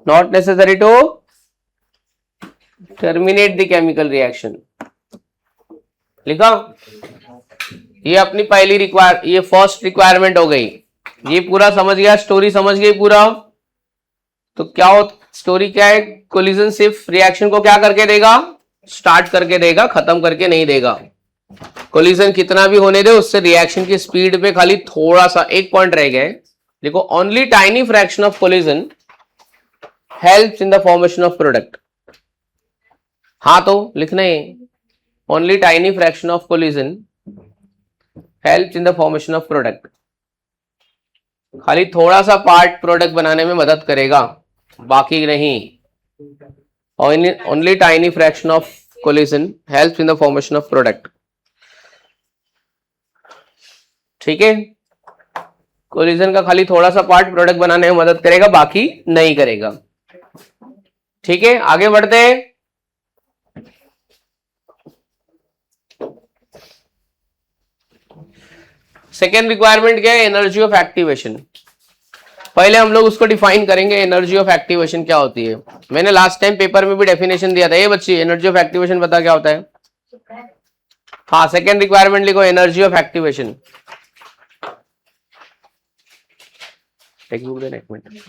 [SPEAKER 1] Not necessary to terminate the chemical reaction. लिखा? ये अपनी पहली ये फर्स्ट रिक्वायरमेंट हो गई. ये पूरा समझ गया, स्टोरी समझ गई पूरा. तो क्या हो, स्टोरी क्या है? कोलिजन सिर्फ रिएक्शन को क्या करके देगा? स्टार्ट करके देगा, खत्म करके नहीं देगा. कोलिजन कितना भी होने दे, उससे रिएक्शन की स्पीड पे खाली थोड़ा सा एक पॉइंट रह गया. देखो, only tiny fraction of collision helps in the formation of product. हाँ तो लिखना है, only tiny fraction of collision helps in the formation of product. खाली थोड़ा सा पार्ट प्रोडक्ट बनाने में मदद करेगा, बाकी नहीं. Only tiny fraction of collision helps in the formation of product. ठीक है, कोलिजन का खाली थोड़ा सा पार्ट प्रोडक्ट बनाने में मदद करेगा, बाकी नहीं करेगा. ठीक है, आगे बढ़ते हैं. सेकेंड रिक्वायरमेंट क्या है? Energy of activation. पहले हम लोग उसको डिफाइन करेंगे, एनर्जी ऑफ एक्टिवेशन क्या होती है. मैंने लास्ट टाइम पेपर में भी डेफिनेशन दिया था. ये बच्ची, एनर्जी ऑफ एक्टिवेशन पता क्या होता है? हाँ, सेकेंड रिक्वायरमेंट लिखो, एनर्जी ऑफ एक्टिवेशन. एक मिनट.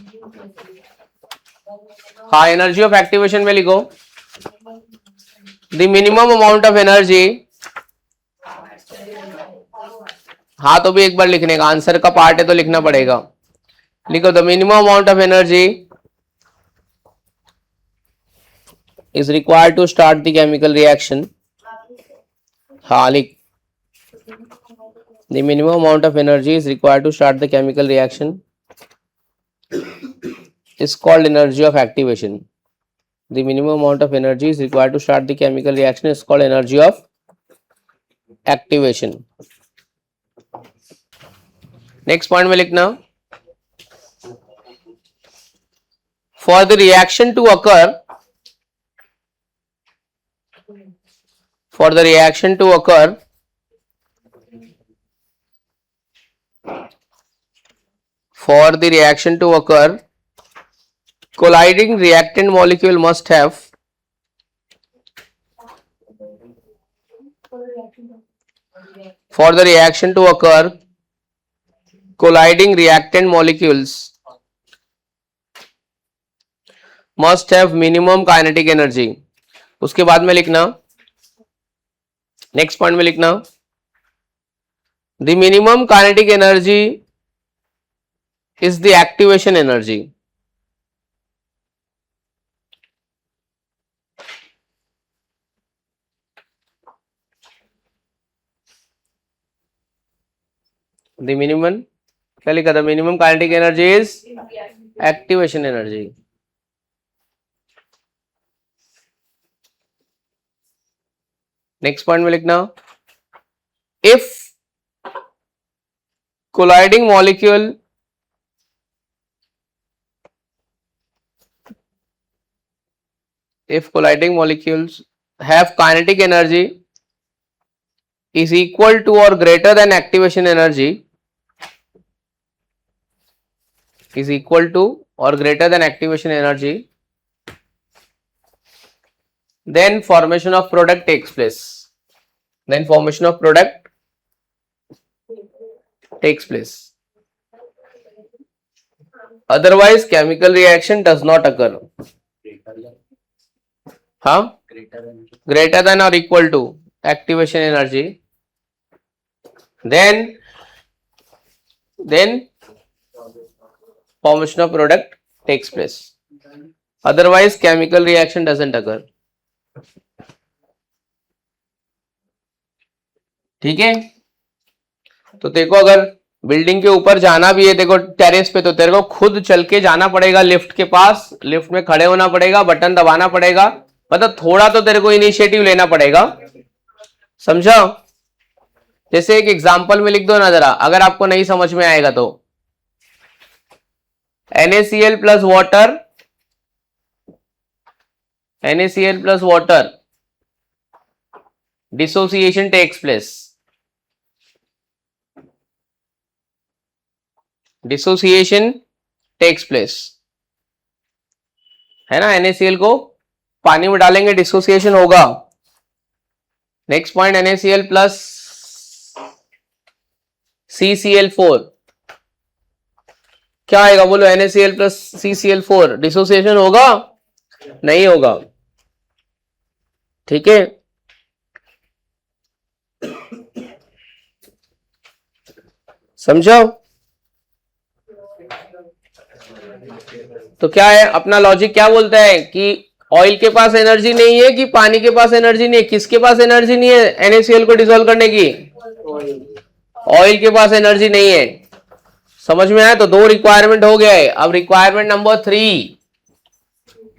[SPEAKER 1] हाँ, एनर्जी ऑफ एक्टिवेशन में लिखो the minimum amount of energy. हाँ तो भी एक बार लिखने का, आंसर का पार्ट है तो लिखना पड़ेगा. लिखो, the minimum amount of energy is required to start the chemical reaction. हाँ लिख, the minimum amount of energy is required to start the chemical reaction is called energy of activation. The minimum amount of energy is required to start the chemical reaction is called energy of activation. Next point में लिखना, for the reaction to occur, for the reaction to occur, for the reaction to occur, colliding reactant molecule must have for the reaction to occur, colliding reactant molecules must have minimum kinetic energy. उसके बाद में लिखना, नेक्स्ट पॉइंट में लिखना, the minimum kinetic energy is the activation energy. The minimum क्या लिखा था? Minimum kinetic energy is activation energy. Next point में लिखना, if colliding molecule if colliding molecules have kinetic energy is equal to or greater than activation energy is equal to or greater than activation energy, then formation of product takes place. Then formation of product takes place. Otherwise, chemical reaction does not occur. Huh? Greater than or equal to activation energy. Then formation of product takes place. Otherwise, chemical reaction doesn't occur. ठीक है, तो देखो अगर बिल्डिंग के ऊपर जाना भी है, देखो टेरेस पे, तो तेरे को खुद चल के जाना पड़ेगा लिफ्ट के पास, लिफ्ट में खड़े होना पड़ेगा, बटन दबाना पड़ेगा, मतलब थोड़ा तो तेरे को इनिशिएटिव लेना पड़ेगा, समझा? जैसे एक एग्जांपल में लिख दो ना जरा, अगर आपको नहीं समझ में आएगा तो NaCl plus water, NaCl plus water, dissociation takes place, dissociation takes place, है ना? NaCl को पानी में डालेंगे, डिसोसिएशन होगा. Next point, NaCl plus CCl4, क्या आएगा बोलो? NaCl प्लस CCl4, डिसोसिएशन होगा? नहीं होगा. ठीक है, समझो? तो क्या है अपना लॉजिक, क्या बोलता है कि ऑयल के पास एनर्जी नहीं है कि पानी के पास एनर्जी नहीं है? किसके पास एनर्जी नहीं है NaCl को डिसॉल्व करने की? ऑयल के पास एनर्जी नहीं है. समझ में आया? तो दो रिक्वायरमेंट हो गया है. अब रिक्वायरमेंट नंबर 3,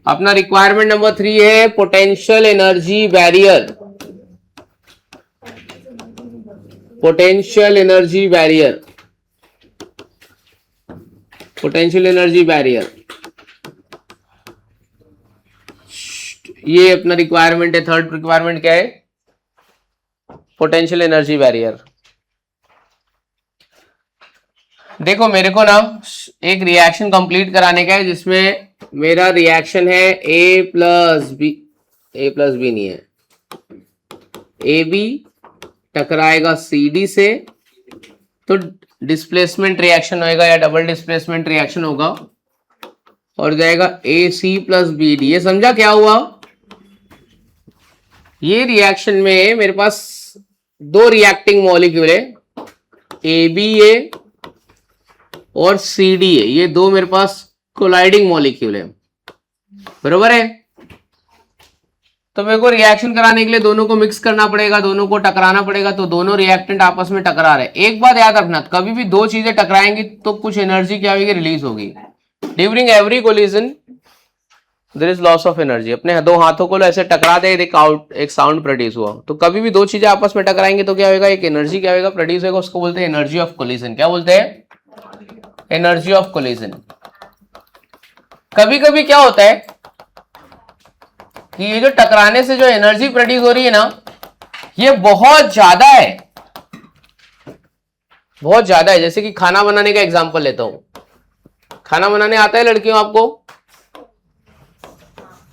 [SPEAKER 1] अपना रिक्वायरमेंट नंबर 3 है potential energy barrier. Potential energy barrier, potential energy barrier, ये अपना रिक्वायरमेंट है. थर्ड रिक्वायरमेंट क्या है? Potential energy barrier. देखो मेरे को ना एक रिएक्शन कंप्लीट कराने का है जिसमें मेरा रिएक्शन है A plus B, A plus B नहीं है, AB टकराएगा CD से, तो डिस्प्लेसमेंट रिएक्शन होएगा या डबल डिस्प्लेसमेंट रिएक्शन होगा और जाएगा AC प्लस BD. ये समझा क्या हुआ? ये रिएक्शन में मेरे पास दो रिएक्टिंग मॉलिक्यूल है, ABA और CDA, ये दो मेरे पास कोलाइडिंग मॉलिक्यूल है, बरोबर है? तो मेरे को रिएक्शन कराने के लिए दोनों को मिक्स करना पड़ेगा, दोनों को टकराना पड़ेगा, तो दोनों रिएक्टेंट आपस में टकरा रहे. एक बात याद रखना, कभी भी दो चीजें टकराएंगी तो कुछ एनर्जी क्या होगी? रिलीज होगी. During every collision there is loss of energy. अपने दो हाथों को ऐसे टकरा दे, एक साउंड प्रोड्यूस हुआ, तो कभी भी दो चीजें आपस में टकराएंगे तो क्या होगा? एक एनर्जी क्या होगा? प्रोड्यूस होगा. उसको बोलते हैं एनर्जी ऑफ कोलिजन. क्या बोलते हैं? Energy of collision. कभी कभी क्या होता है कि ये जो टकराने से जो एनर्जी प्रोड्यूस हो रही है ना, ये बहुत ज्यादा है, बहुत ज्यादा है. जैसे कि खाना बनाने का एग्जांपल लेता हूं. खाना बनाने आता है लड़कियों आपको?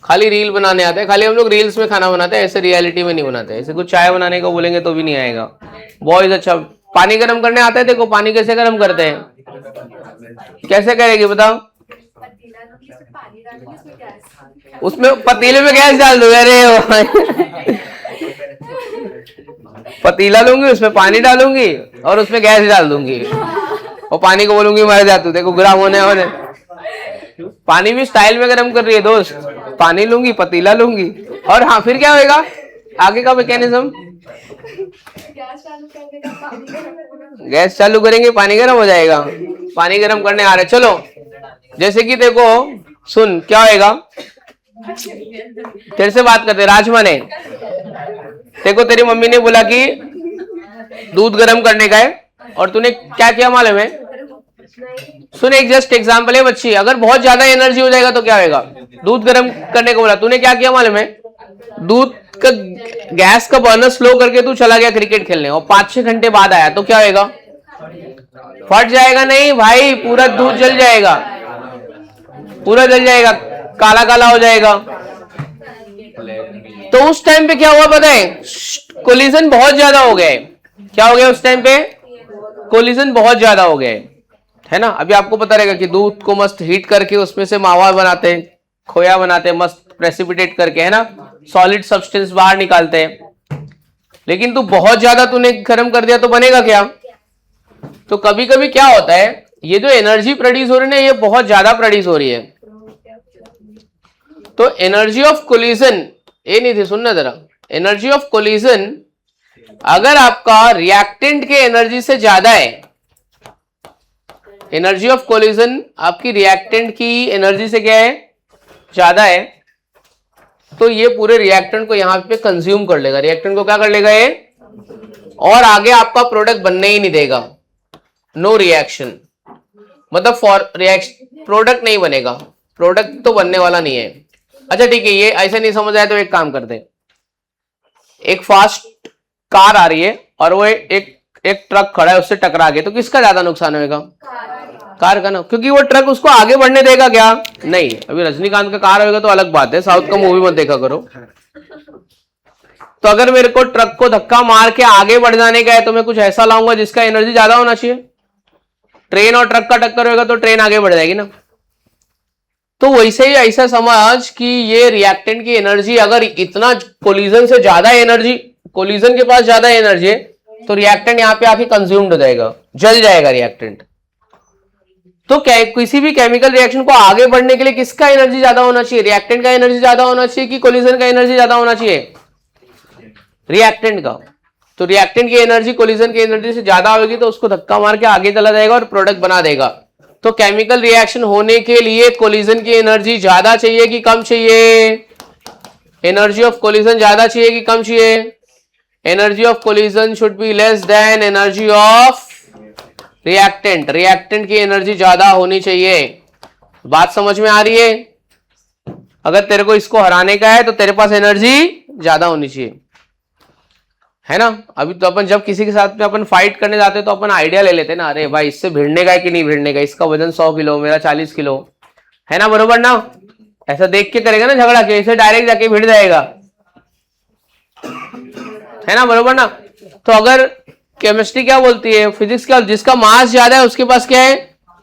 [SPEAKER 1] खाली रील बनाने आता है? खाली हम लोग रील्स में खाना बनाते हैं, ऐसे रियलिटी में नहीं बनाते. ऐसे कुछ चाय बनाने को बोलेंगे तो भी नहीं आएगा. बॉयज अच्छा पानी गर्म करने आता है? देखो पानी कैसे गर्म करते हैं, कैसे करेगी बताओ? उसमें पतीले में गैस डाल दो. अरे पतीला लूंगी, उसमें पानी डालूंगी और उसमें गैस डाल दूंगी और पानी को बोलूंगी मर जा तू, देखो गर्म होने वाले. पानी भी स्टाइल में गर्म कर रही है दोस्त. पानी लूंगी, पतीला लूंगी, और हाँ फिर क्या होएगा आगे का मैकेनिज्म? गैस चालू करेंगे, पानी गर्म हो जाएगा. पानी गर्म करने आ रहे. चलो जैसे कि देखो सुन, क्या होएगा? तेरे से बात करते, राजमा ने देखो तेरी मम्मी ने बोला कि दूध गर्म करने का है और तूने क्या किया मालूम है? सुन, एक जस्ट एग्जांपल है बच्ची, अगर बहुत ज्यादा एनर्जी हो जाएगा तो क्या होगा? दूध गर्म करने को बोला, तूने क्या किया मालूम है? दूध का गैस का बर्नर स्लो करके तू चला गया क्रिकेट खेलने और 5-6 घंटे बाद आया तो क्या होगा? फट जाएगा? नहीं भाई, पूरा दूध जल जाएगा, पूरा जल जाएगा, काला काला हो जाएगा। तो उस टाइम पे क्या हुआ पता है? कोलिजन बहुत ज्यादा हो गए। क्या हो गया उस टाइम पे? कोलिजन बहुत ज्यादा हो गए, है ना। अभी आपको पता रहेगा कि दूध को मस्त हीट करके उसमें से मावा बनाते हैं, खोया बनाते हैं, मस्त प्रेसिपिटेट करके, है ना, सॉलिड सब्सटेंस बाहर निकालते हैं। लेकिन तू बहुत ज्यादा तूने गर्म कर दिया तो बनेगा क्या? तो कभी कभी क्या होता है, ये जो एनर्जी प्रोड्यूस हो रही है ना, ये बहुत ज्यादा प्रोड्यूस हो रही है। तो एनर्जी ऑफ कोलिजन, ये नहीं थी, सुनना जरा, एनर्जी ऑफ कोलिजन अगर आपका रिएक्टेंट के एनर्जी से ज्यादा है, एनर्जी ऑफ कोलिजन आपकी रिएक्टेंट की एनर्जी से क्या है? ज्यादा है, तो ये पूरे रिएक्टेंट को यहां पे कंज्यूम कर लेगा। रिएक्टेंट को क्या कर लेगा ये? और आगे आपका प्रोडक्ट बनने ही नहीं देगा। नो रिएक्शन, मतलब फॉर रिएक्शन प्रोडक्ट नहीं बनेगा, प्रोडक्ट तो बनने वाला नहीं है। अच्छा ठीक है, ये ऐसे नहीं समझ आया तो एक काम करते, एक फास्ट कार आ रही है और वो एक ट्रक खड़ा है, उससे टकरा गया, तो किसका ज्यादा नुकसान होगा? कार का ना, क्योंकि वो ट्रक उसको आगे बढ़ने देगा क्या? नहीं। अभी रजनीकांत का कार होगा तो अलग बात है, साउथ का मूवी मत देखा करो। तो अगर मेरे को ट्रक को धक्का मार के आगे बढ़ जाने का है तो मैं कुछ ऐसा लाऊंगा जिसका एनर्जी ज्यादा होना चाहिए। ट्रेन और ट्रक का टक्कर होगा तो ट्रेन आगे बढ़ जाएगी ना। तो वैसे ही ऐसा समझ कि ये रिएक्टेंट की एनर्जी अगर इतना कोलिजन से ज्यादा एनर्जी, कोलिजन के पास ज्यादा एनर्जी है, तो रिएक्टेंट यहां पे आके कंज्यूम्ड हो जाएगा, जल जाएगा रिएक्टेंट। तो किसी भी केमिकल रिएक्शन को आगे बढ़ने के लिए किसका एनर्जी ज्यादा होना चाहिए? रिएक्टेंट का एनर्जी ज्यादा होना चाहिए कि कोलिजन का एनर्जी ज्यादा होना चाहिए? रिएक्टेंट का। तो रिएक्टेंट की एनर्जी कोलिजन की एनर्जी से ज्यादा होगी तो उसको धक्का मार के आगे चला जाएगा और प्रोडक्ट बना देगा। तो केमिकल रिएक्शन होने के लिए कोलिजन की एनर्जी ज्यादा चाहिए कि कम चाहिए? एनर्जी ऑफ कोलिजन ज्यादा चाहिए कि कम चाहिए? Energy of collision should be less than energy of reactant. Reactant की एनर्जी ज्यादा होनी चाहिए। बात समझ में आ रही है? अगर तेरे को इसको हराने का है तो तेरे पास एनर्जी ज्यादा होनी चाहिए, है ना। अभी तो अपन जब किसी के साथ में अपन फाइट करने जाते हैं तो अपन आइडिया ले लेते हैं ना, अरे भाई इससे भिड़ने का है कि नहीं भिड़ने का, इसका वजन 100 किलो, मेरा 40 किलो, है ना, बरोबर ना। ऐसा देख के करेगा ना झगड़ा, के इसे डायरेक्ट जाके भिड़ जाएगा, है ना, बरोबर ना। तो अगर केमिस्ट्री क्या बोलती है, फिजिक्स क्या, जिसका मास ज्यादा है उसके पास क्या है?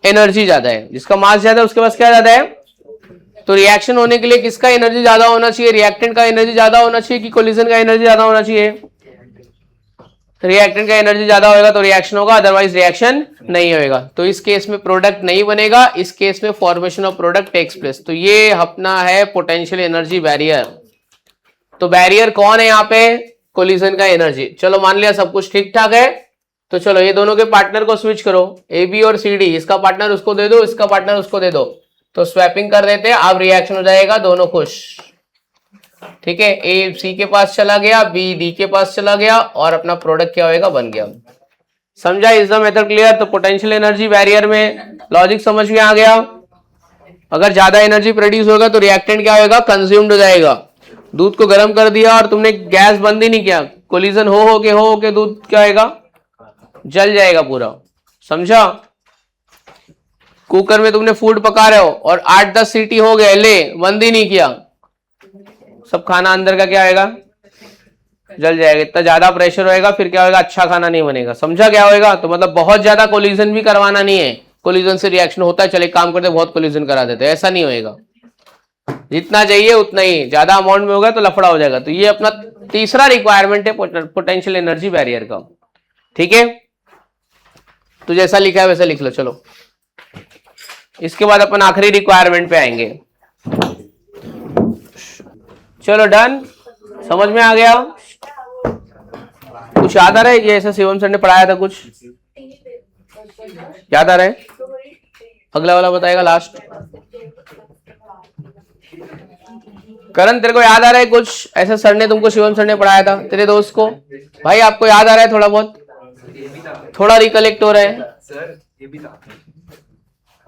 [SPEAKER 1] एनर्जी ज्यादा है। जिसका मास ज्यादा है उसके पास क्या ज्यादा है? तो रिएक्शन होने के लिए किसका एनर्जी ज्यादा होना चाहिए? रिएक्टेंट का एनर्जी ज्यादा होना चाहिए कि कोलिजन का एनर्जी ज्यादा होना चाहिए? रिएक्टेंट का एनर्जी ज्यादा होगा तो रिएक्शन होगा, अदरवाइज रिएक्शन नहीं होगा। तो इस केस में प्रोडक्ट नहीं बनेगा, इस केस में formation of product takes place. तो ये अपना है पोटेंशियल एनर्जी बैरियर। तो बैरियर कौन है यहाँ पे? कोलिजन का एनर्जी। चलो मान लिया सब कुछ ठीक ठाक है, तो चलो ये दोनों के पार्टनर को स्विच करो, ए बी और सी डी, इसका पार्टनर उसको दे दो, इसका पार्टनर उसको दे दो, तो स्वैपिंग कर देते हैं, अब रिएक्शन हो जाएगा, दोनों खुश। ठीक है, ए सी के पास चला गया, बी डी के पास चला गया और अपना प्रोडक्ट क्या होएगा? बन गया। समझा? Is the method clear? तो पोटेंशियल एनर्जी बैरियर में लॉजिक समझ में आ गया। अगर ज्यादा एनर्जी प्रोड्यूस होगा तो रिएक्टेंट क्या होगा? कंज्यूम्ड हो जाएगा। दूध को गर्म कर दिया और तुमने गैस बंद ही नहीं किया, कोलिजन हो के दूध क्या होगा? जल जाएगा पूरा। समझा? कुकर में तुमने फूड पका रहे हो और 8-10 सीटी हो गए, ले बंद ही नहीं किया, सब खाना अंदर का क्या होगा? जल जाएगा। इतना ज्यादा प्रेशर होएगा फिर क्या होगा? अच्छा खाना नहीं बनेगा। समझा क्या होएगा? तो मतलब बहुत ज्यादा कोलिजन भी करवाना नहीं है, कोलिजन से रिएक्शन होता है, चले काम करते बहुत कोलिजन करा देते, ऐसा नहीं होएगा। जितना चाहिए उतना ही, ज्यादा अमाउंट में होगा तो लफड़ा हो जाएगा। तो ये अपना तीसरा रिक्वायरमेंट है पोटेंशियल एनर्जी बैरियर का। ठीक है, तो जैसा लिखा है वैसा लिख लो। चलो इसके बाद अपन आखिरी रिक्वायरमेंट पे आएंगे। चलो डन, समझ में आ गया? कुछ याद आ रहा है? ये ऐसा शिवम सर ने पढ़ाया था, कुछ याद आ रहा है? अगला वाला बताएगा लास्ट। करण तेरे को याद आ रहा है कुछ ऐसा सर ने तुमको, शिवम सर ने पढ़ाया था तेरे दोस्त को? भाई आपको याद आ रहा है थोड़ा बहुत? थोड़ा रिकलेक्ट हो रहा है
[SPEAKER 2] सर ये भी था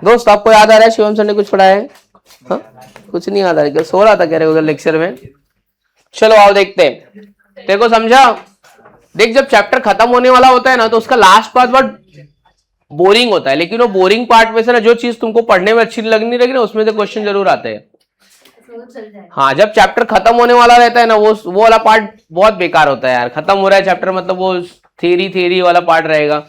[SPEAKER 1] दोस्त? आपको याद आ रहा है शिवम सर ने कुछ पढ़ाया है? हाँ? कुछ नहीं याद आ रहा, सो रहा था कह रहे उधर लेक्चर में। चलो आओ देखते हैं, तेरे को समझा? देख, जब चैप्टर खत्म होने वाला होता है ना तो उसका लास्ट पार्ट बहुत बोरिंग होता है, लेकिन वो बोरिंग पार्ट में से ना जो चीज तुमको पढ़ने में अच्छी लगनी रहेगी ना उसमें से क्वेश्चन जरूर आते हैं। हाँ, जब चैप्टर खत्म होने वाला रहता है ना वो वाला पार्ट बहुत बेकार होता है यार। खत्म हो रहा है चैप्टर मतलब वो थ्योरी वाला पार्ट रहेगा।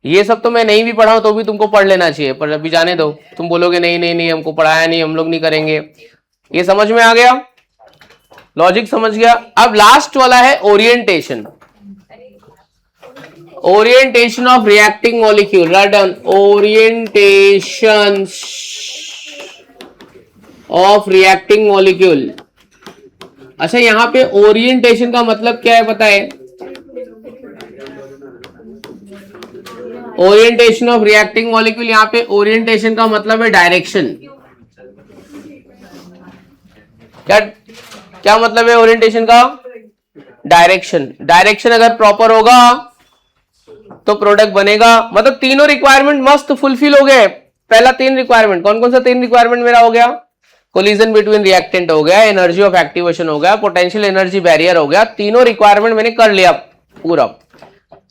[SPEAKER 1] ये सब तो मैं नहीं भी पढ़ा हूं तो भी तुमको पढ़ लेना चाहिए, पर अभी जाने दो। तुम बोलोगे नहीं नहीं नहीं हमको पढ़ाया नहीं, हम लोग नहीं करेंगे। ये समझ में आ गया? लॉजिक समझ गया? अब लास्ट वाला है orientation. Orientation of reacting molecule. Write down, orientation of reacting molecule. अच्छा, यहां पे ओरिएंटेशन का मतलब क्या है पता है? ओरिएंटेशन ऑफ रिएक्टिंग मॉलिक्यूल, यहां पे ओरिएंटेशन का मतलब है डायरेक्शन। क्या क्या मतलब है ओरिएंटेशन का? डायरेक्शन। डायरेक्शन अगर प्रॉपर होगा तो प्रोडक्ट बनेगा। मतलब तीनों रिक्वायरमेंट मस्त फुलफिल हो गए। पहला 3 रिक्वायरमेंट कौन कौन सा? 3 रिक्वायरमेंट मेरा हो गया। कोलिजन बिटवीन रिएक्टेंट हो गया, एनर्जी ऑफ एक्टिवेशन हो गया, पोटेंशियल एनर्जी बैरियर हो गया। तीनों रिक्वायरमेंट मैंने कर लिया पूरा।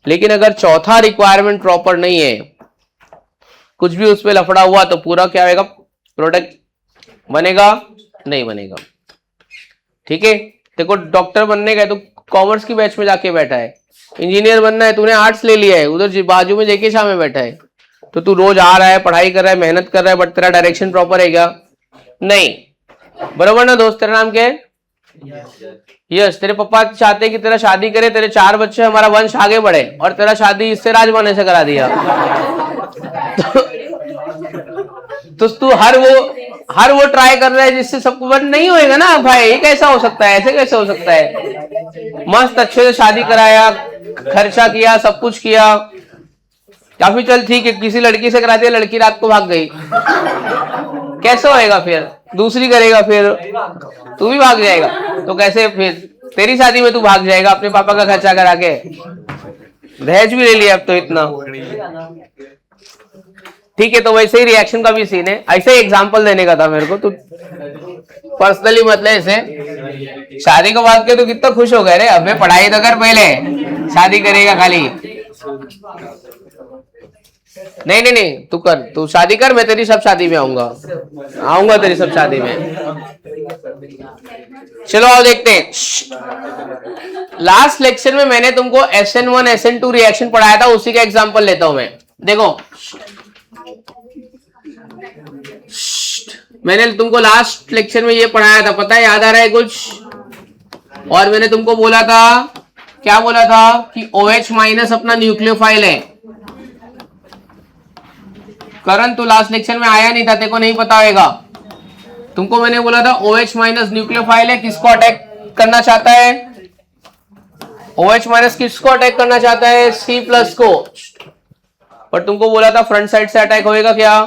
[SPEAKER 1] लेकिन अगर चौथा रिक्वायरमेंट प्रॉपर नहीं है, कुछ भी उस पर लफड़ा हुआ तो पूरा क्या होगा? प्रोडक्ट बनेगा नहीं बनेगा। ठीक है, देखो डॉक्टर बनने का तो कॉमर्स की बैच में जाके बैठा है, इंजीनियर बनना है तूने आर्ट्स ले लिया है, उधर बाजू में जेके शाह में बैठा है, तो तू रोज आ रहा है, पढ़ाई कर रहा है, मेहनत कर रहा है, बट तेरा डायरेक्शन प्रॉपर है क्या? नहीं। बरोबर ना दोस्त? तेरा नाम क्या है? यस। तेरे पापा चाहते कि तेरा शादी करे, तेरे 4 बच्चे, हमारा वंश आगे बढ़े, और तेरा शादी इससे राजमाने से करा दिया। तो तू हर वो ट्राई कर रहा है जिससे सबको बन नहीं होएगा ना भाई। ये कैसा हो सकता है? ऐसे कैसे हो सकता है? मस्त अच्छे से शादी कराया, खर्चा किया, सब कुछ किया, काफी चल ठीक है, किसी लड़की से करा दिया, लड़की रात को भाग गई, कैसे होएगा? फिर दूसरी करेगा, फिर तू भी भाग जाएगा, तो कैसे? फिर तेरी शादी में तू भाग जाएगा अपने पापा का खर्चा करा के। दहेज भी ले लिया अब तो इतना। ठीक है, तो वैसे ही रिएक्शन का भी सीन है। ऐसे ही एग्जांपल देने का था मेरे को, तो पर्सनली मतलब ऐसे शादी को बात के तो कितना खुश हो गए रे। अबे पढ़ाई तो कर पहले, शादी करेगा खाली। नहीं नहीं नहीं, तू कर, तू शादी कर, मैं तेरी सब शादी में आऊंगा तेरी सब शादी में। चलो आओ देखते हैं। लास्ट लेक्चर में मैंने तुमको SN1 SN2 रिएक्शन पढ़ाया था, उसी का एग्जांपल लेता हूं मैं। देखो मैंने तुमको लास्ट लेक्चर में ये पढ़ाया था, पता है? याद आ रहा है कुछ? और मैंने तुमको बोला था, क्या बोला था? कि OH माइनस अपना न्यूक्लियोफाइल है। करण तू लास्ट लेक्चर में आया नहीं था, तेरे को नहीं पता होगा। तुमको मैंने बोला था OH माइनस न्यूक्लियोफाइल है, किसको अटैक करना चाहता है? OH माइनस किसको अटैक करना चाहता है? C+ को। पर तुमको बोला था फ्रंट साइड से अटैक होएगा क्या?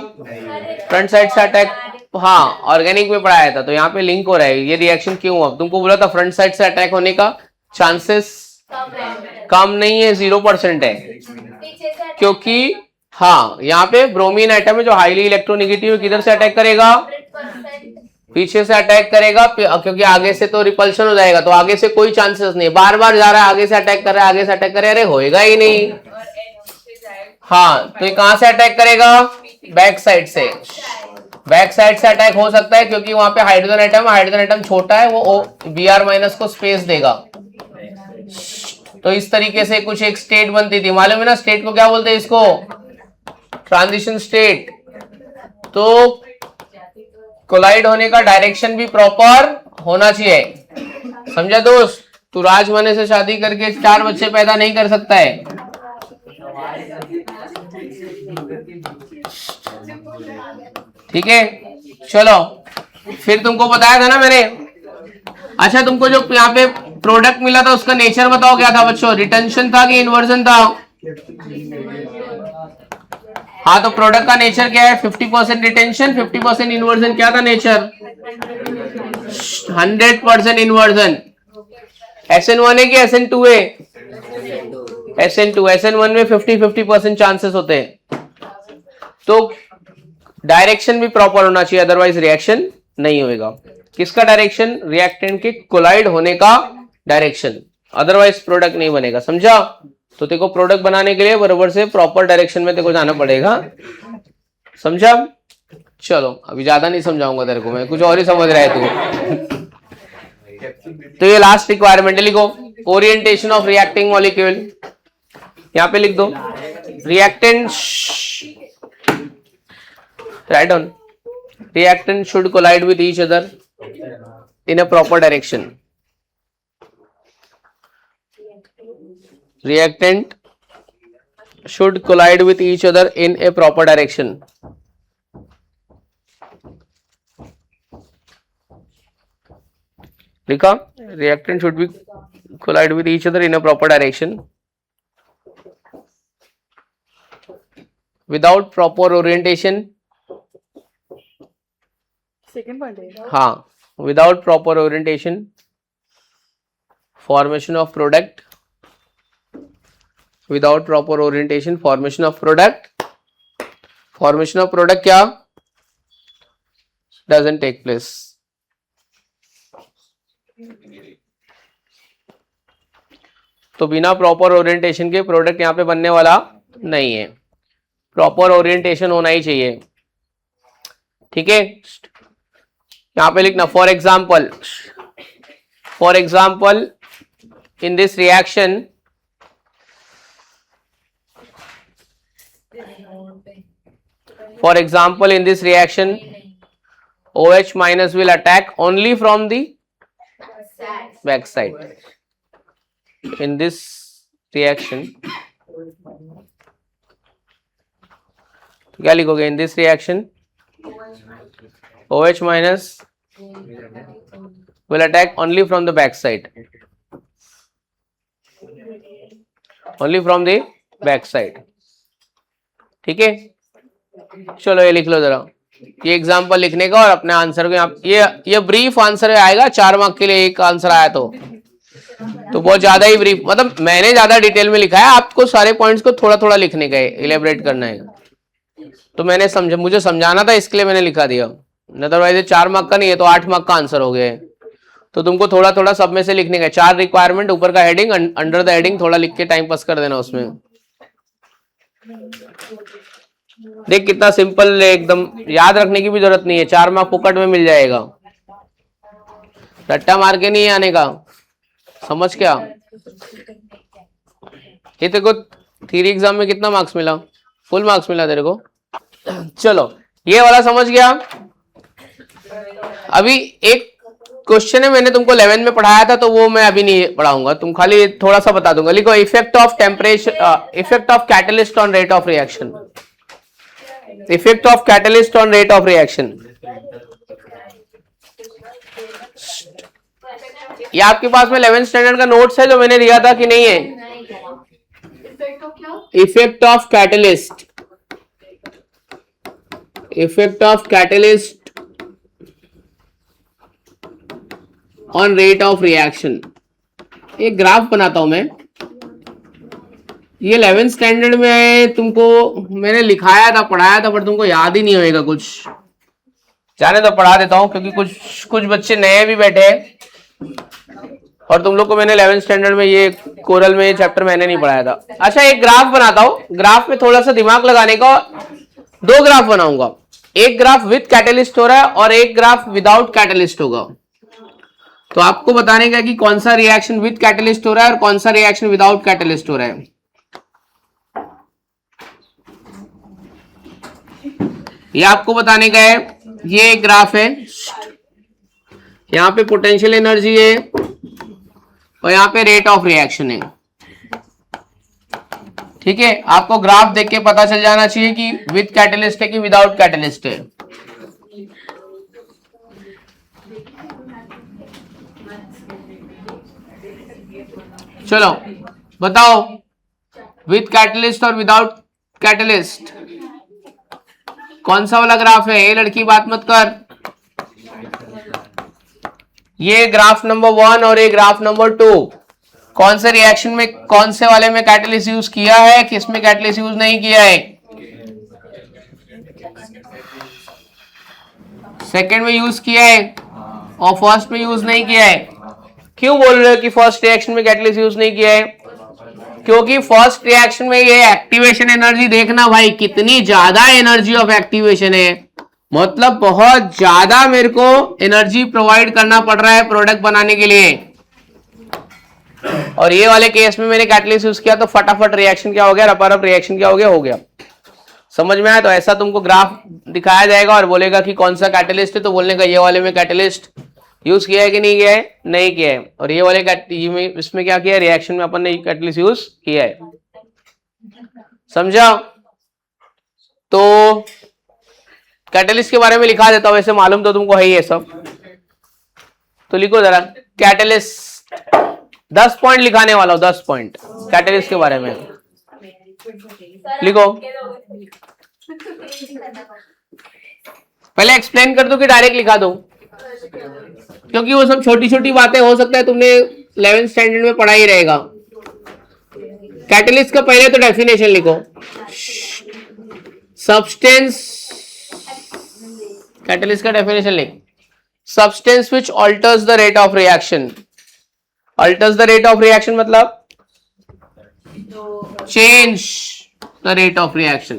[SPEAKER 1] फ्रंट साइड से अटैक, हाँ ऑर्गेनिक में पढ़ाया था, तो यहाँ पे लिंक हो रहा है। ये रिएक्शन क्यों हुआ? तुमको बोला था फ्रंट साइड से अटैक होने का चांसेस कम नहीं है, 0% है, क्योंकि हाँ यहाँ पे ब्रोमीन एटम है जो हाईली इलेक्ट्रोनेगेटिव है, किधर से अटैक करेगा? पीछे से अटैक करेगा, क्योंकि आगे से तो रिपल्शन हो जाएगा, तो आगे से कोई चांसेस नहीं। बार बार जा रहा है, आगे से अटैक कर रहा है, आगे से अटैक कर रहा है, अरे होएगा ही नहीं। हाँ, तो ये कहां से अटैक करेगा? बैक साइड से। बैक साइड से अटैक हो सकता है क्योंकि वहां पे हाइड्रोजन एटम छोटा है, वो Br- को स्पेस देगा। तो इस तरीके से कुछ एक स्टेट बनती थी, मालूम है ना? स्टेट को क्या बोलते हैं? इसको ट्रांजिशन स्टेट। तो कोलाइड होने का डायरेक्शन भी प्रॉपर होना चाहिए, समझा दोस्त? तू राजमाने से शादी करके 4 बच्चे पैदा नहीं कर सकता है। ठीक है, चलो फिर तुमको बताया था ना मैंने। अच्छा, तुमको जो यहाँ पे प्रोडक्ट मिला था उसका नेचर बताओ क्या था बच्चों? रिटेंशन था कि इन्वर्जन था? हाँ, तो प्रोडक्ट का नेचर क्या है? 50% रिटेंशन, 50% इन्वर्जन। क्या था नेचर? 100% इन्वर्जन। SN1 है कि SN2 है? SN2, SN1 में 50-50% चांसेस होते हैं, तो डायरेक्शन भी प्रॉपर होना चाहिए, अदरवाइज रिएक्शन नहीं होएगा। किसका डायरेक्शन? रिएक्टेंट के कोलाइड होने का डायरेक्शन, अदरवाइज प्रोडक्ट नहीं बनेगा। समझा? तो तेरे को प्रोडक्ट बनाने के लिए बराबर से प्रॉपर डायरेक्शन में तेरे को जाना पड़ेगा। समझा? चलो अभी ज्यादा नहीं समझाऊंगा तेरे को मैं, कुछ और ही समझ रहा है तू। तो ये लास्ट रिक्वायरमेंट है, लिखो ओरिएंटेशन ऑफ रिएक्टिंग मॉलिक्यूल, यहां पे लिख दो reactant, right on, reactant should collide with each other in a proper direction. Reactant should collide with each other in a proper direction. लिखा? Reactant should be collide with each other in a proper direction. Without proper orientation.
[SPEAKER 3] Second point है।
[SPEAKER 1] हाँ, without proper orientation, formation of product. Without proper orientation, formation of product क्या? Doesn't take place. तो बिना प्रॉपर ओरिएंटेशन के प्रोडक्ट यहां पे बनने वाला नहीं है, प्रॉपर ओरिएंटेशन होना ही चाहिए। ठीक है, यहां पे लिखना for example in this reaction OH minus will attack only from the back side. In this reaction, क्या लिखोगे? In this reaction, OH minus will attack only from the back side. Only from the back side. ठीक है, चलो ये लिख लो जरा, ये एग्जांपल लिखने का और अपने आंसर को यहाँ, ये ब्रीफ आंसर आएगा 4 मार्क के लिए, एक आंसर आया तो बहुत ज्यादा ही ब्रीफ, मतलब मैंने ज्यादा डिटेल में लिखा है, आपको सारे पॉइंट्स को थोड़ा थोड़ा लिखने का है, इलेबरेट करना है। तो मैंने मुझे समझाना था, इसके लिए मैंने लिखा दिया, अदरवाइज 4 मार्क का नहीं है तो 8 मार्क का आंसर हो गया। तो तुमको थोड़ा थोड़ा सब में से लिखने का, 4 रिक्वायरमेंट, ऊपर का हेडिंग, अंडर द हेडिंग थोड़ा लिख के टाइम पास कर देना उसमें। देख कितना सिंपल है, एकदम याद रखने की भी जरूरत नहीं है, 4 मार्क फुकट में मिल जाएगा, रट्टा मार के नहीं आने का। समझ क्या? ये तेरे को थ्योरी एग्जाम में कितना मार्क्स मिला? फुल मार्क्स मिला तेरे को। चलो ये वाला समझ गया। अभी एक क्वेश्चन है, मैंने तुमको 11 में पढ़ाया था, तो वो मैं अभी नहीं पढ़ाऊंगा, तुम खाली थोड़ा सा बता दूंगा। लिखो effect of temperature, effect of catalyst on rate of reaction. Effect of catalyst on rate of reaction, ये आपके पास में 11th स्टैंडर्ड का नोट्स है जो मैंने दिया था कि नहीं है? Effect of catalyst, effect of catalyst on rate of reaction. एक ग्राफ बनाता हूं मैं, ये 11th स्टैंडर्ड में तुमको मैंने लिखाया था, पढ़ाया था, पर तुमको याद ही नहीं होएगा कुछ। जाने तो पढ़ा देता हूं, क्योंकि कुछ बच्चे नए भी बैठे हैं और तुम लोग को मैंने 11th स्टैंडर्ड में ये कोरल में ये चैप्टर मैंने नहीं पढ़ाया था। अच्छा एक ग्राफ बनाता हूं, ग्राफ में थोड़ा सा दिमाग लगाने का, 2 ग्राफ बनाऊंगा, एक ग्राफ विद कैटलिस्ट हो रहा है और एक ग्राफ विदाउट कैटलिस्ट होगा। तो आपको बताने का कि कौन सा रिएक्शन विद कैटलिस्ट हो रहा है और कौन सा रिएक्शन विदाउट कैटलिस्ट हो रहा है। ये आपको बताने का है। ये एक ग्राफ है, यहां पे पोटेंशियल एनर्जी है और यहां पे रेट ऑफ रिएक्शन है। ठीक है, आपको ग्राफ देख के पता चल जाना चाहिए कि विद कैटलिस्ट है कि विदाउट कैटलिस्ट है। चलो बताओ, विद कैटलिस्ट और विदाउट कैटलिस्ट कौन सा वाला ग्राफ है? ये लड़की बात मत कर, ये ग्राफ नंबर 1 और ये ग्राफ नंबर 2, कौन से रिएक्शन में, कौन से वाले में कैटलिस्ट यूज किया है, किस में कैटलिस्ट यूज नहीं किया है? सेकेंड में यूज किया है और फर्स्ट में यूज नहीं किया है। क्यों बोल रहे हो कि फर्स्ट रिएक्शन में कैटलिस्ट यूज नहीं किया है? क्योंकि फर्स्ट रिएक्शन में ये एक्टिवेशन एनर्जी देखना भाई, कितनी ज्यादा एनर्जी ऑफ एक्टिवेशन है, मतलब बहुत ज्यादा मेरे को एनर्जी प्रोवाइड करना पड़ रहा है प्रोडक्ट बनाने के लिए। और ये वाले केस में मैंने कैटलिस्ट यूज किया तो फटाफट रिएक्शन क्या हो गया, रपारप रिएक्शन क्या हो गया। समझ में आया? तो ऐसा तुमको ग्राफ दिखाया जाएगा और बोलेगा कि कौन सा कैटलिस्ट है, तो बोलने का ये वाले में कैटलिस्ट यूज किया है कि नहीं किया है, नहीं किया है। और ये वाले इसमें क्या किया है, रिएक्शन में अपन ने कैटलिस्ट यूज किया है। समझा? तो कैटलिस्ट के बारे में लिखा देता हूं, वैसे मालूम तो तुमको है ही है सब। तो लिखो जरा कैटलिस्ट, 10 पॉइंट लिखाने वाला हूं, 10 पॉइंट कैटलिस्ट के बारे में लिखो। पहले एक्सप्लेन कर दो कि डायरेक्ट लिखा दो, क्योंकि वो सब छोटी छोटी बातें हो सकता है तुमने 11th स्टैंडर्ड में पढ़ा ही रहेगा। कैटलिस्ट का पहले तो डेफिनेशन लिखो। सब्सटेंस, कैटलिस्ट का डेफिनेशन लिख, substance which alters the rate of reaction. Alters the rate of reaction मतलब change the rate of reaction,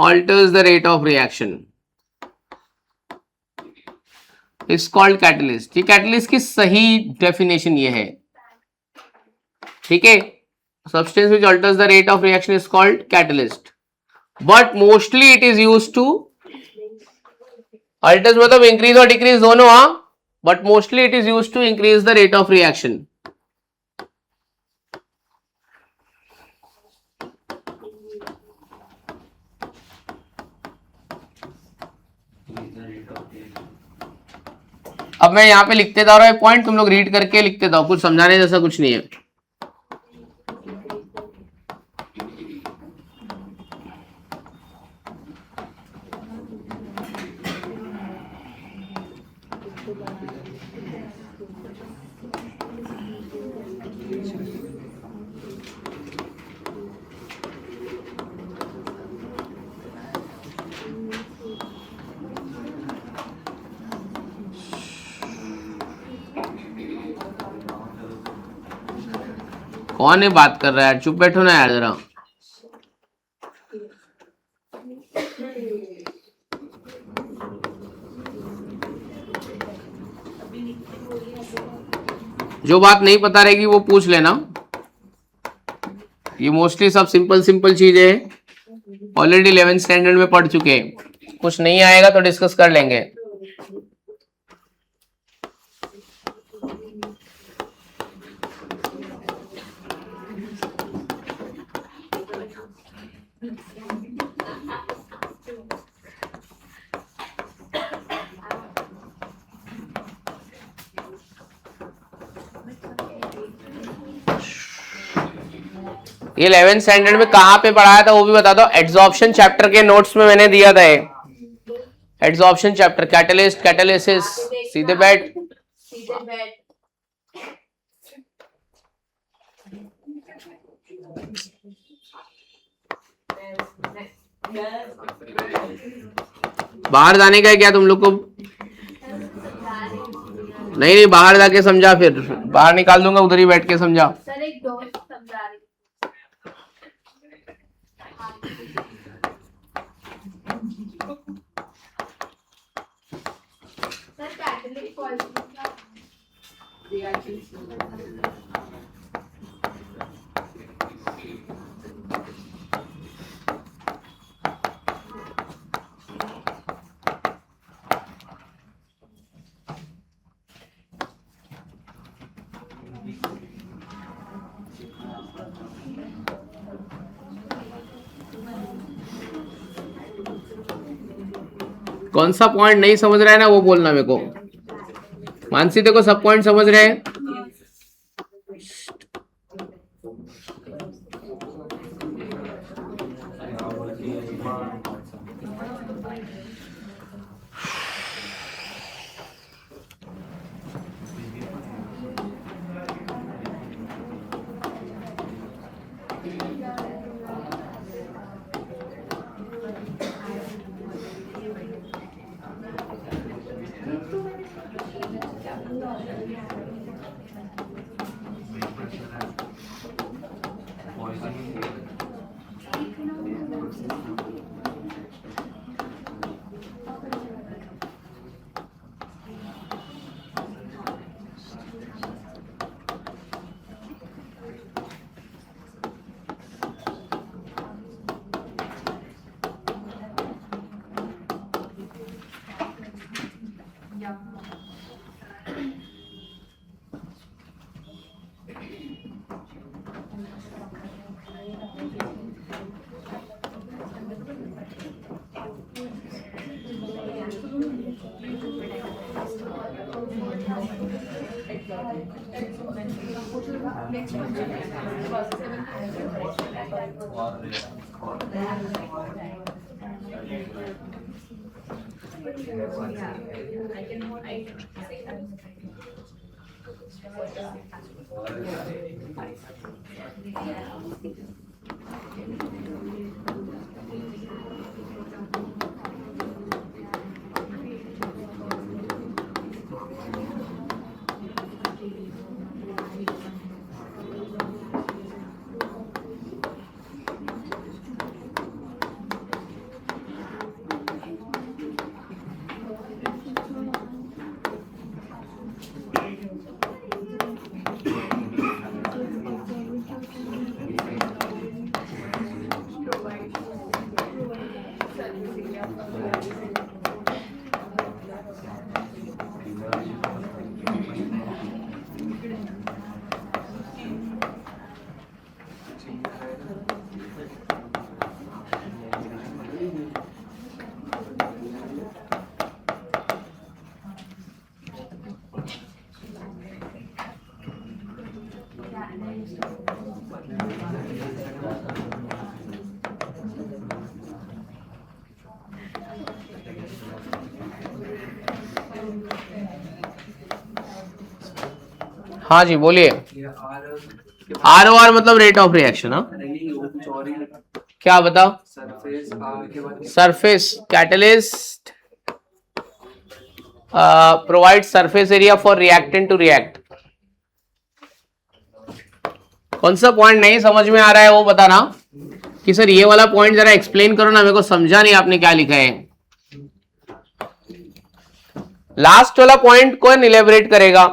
[SPEAKER 1] alters the rate of reaction is called catalyst। ये कैटलिस्ट की सही डेफिनेशन ये है, ठीक है। substance which alters the rate of reaction is called catalyst, but mostly it is used to, alters मतलब increase और decrease दोनों, हाँ, but mostly it is used to increase the rate of reaction। अब मैं यहाँ पे लिखते जा रहा हूँ पॉइंट, तुम लोग रीड करके लिखते जाओ, कुछ समझाने जैसा कुछ नहीं है। कौन है बात कर रहा है यार, चुप बैठो ना यार जरा। जो बात नहीं पता रहेगी वो पूछ लेना, ये मोस्टली सब सिंपल सिंपल चीजें हैं, ऑलरेडी 11th स्टैंडर्ड में पढ़ चुके हैं। कुछ नहीं आएगा तो डिस्कस कर लेंगे। ये 11th स्टैंडर्ड में कहां पे पढ़ाया था वो भी बता दो। एड्सॉर्प्शन चैप्टर के नोट्स में मैंने दिया था, एड्सॉर्प्शन चैप्टर, कैटलिस्ट, कैटालिसिस, सीधे बैठ। बाहर जाने का है क्या तुम लोग को? नहीं, बाहर जाके समझा, फिर बाहर निकाल दूंगा, उधर ही बैठ के समझा।
[SPEAKER 3] सर एक दोस्त समझा रही। सर कैटलिस्ट
[SPEAKER 1] कौन सा पॉइंट नहीं समझ रहा है ना वो बोलना मेरे को। मानसी देखो सब पॉइंट समझ रहे हैं? हाँ जी बोलिए। आर ओ आर मतलब रेट ऑफ रिएक्शन। हाँ क्या बताओ? Surface catalyst provide surface area for reactant to react. कौन सा पॉइंट नहीं समझ में आ रहा है वो बताना कि सर ये वाला पॉइंट जरा एक्सप्लेन करो ना, मेरे को समझा नहीं आपने क्या लिखा है। लास्ट वाला पॉइंट कौन इलेबोरेट करेगा?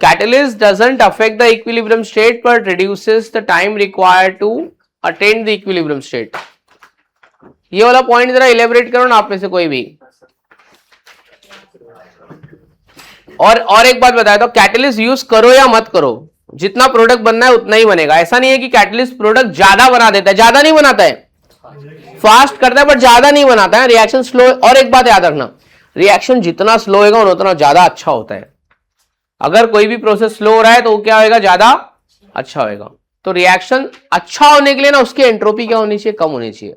[SPEAKER 1] Catalyst doesn't affect the equilibrium state but reduces the time required to attain the equilibrium state. ये वाला पॉइंट जरा इलेबोरेट करो ना आप में से कोई भी। और एक बात बताया तो कैटलिस्ट यूज करो या मत करो, जितना प्रोडक्ट बनना है उतना ही बनेगा। ऐसा नहीं है कि कैटलिस्ट प्रोडक्ट ज्यादा बना देता है, ज्यादा नहीं बनाता है, फास्ट करता है बट ज्यादा नहीं बनाता है। Reaction slow. और एक बात याद रखना, रिएक्शन जितना स्लो होगा उतना ज्यादा अच्छा होता है। अगर कोई भी प्रोसेस स्लो हो रहा है तो वो क्या होगा? ज्यादा अच्छा होगा। तो रिएक्शन अच्छा होने के लिए ना उसकी एंट्रोपी क्या होनी चाहिए? कम होनी चाहिए,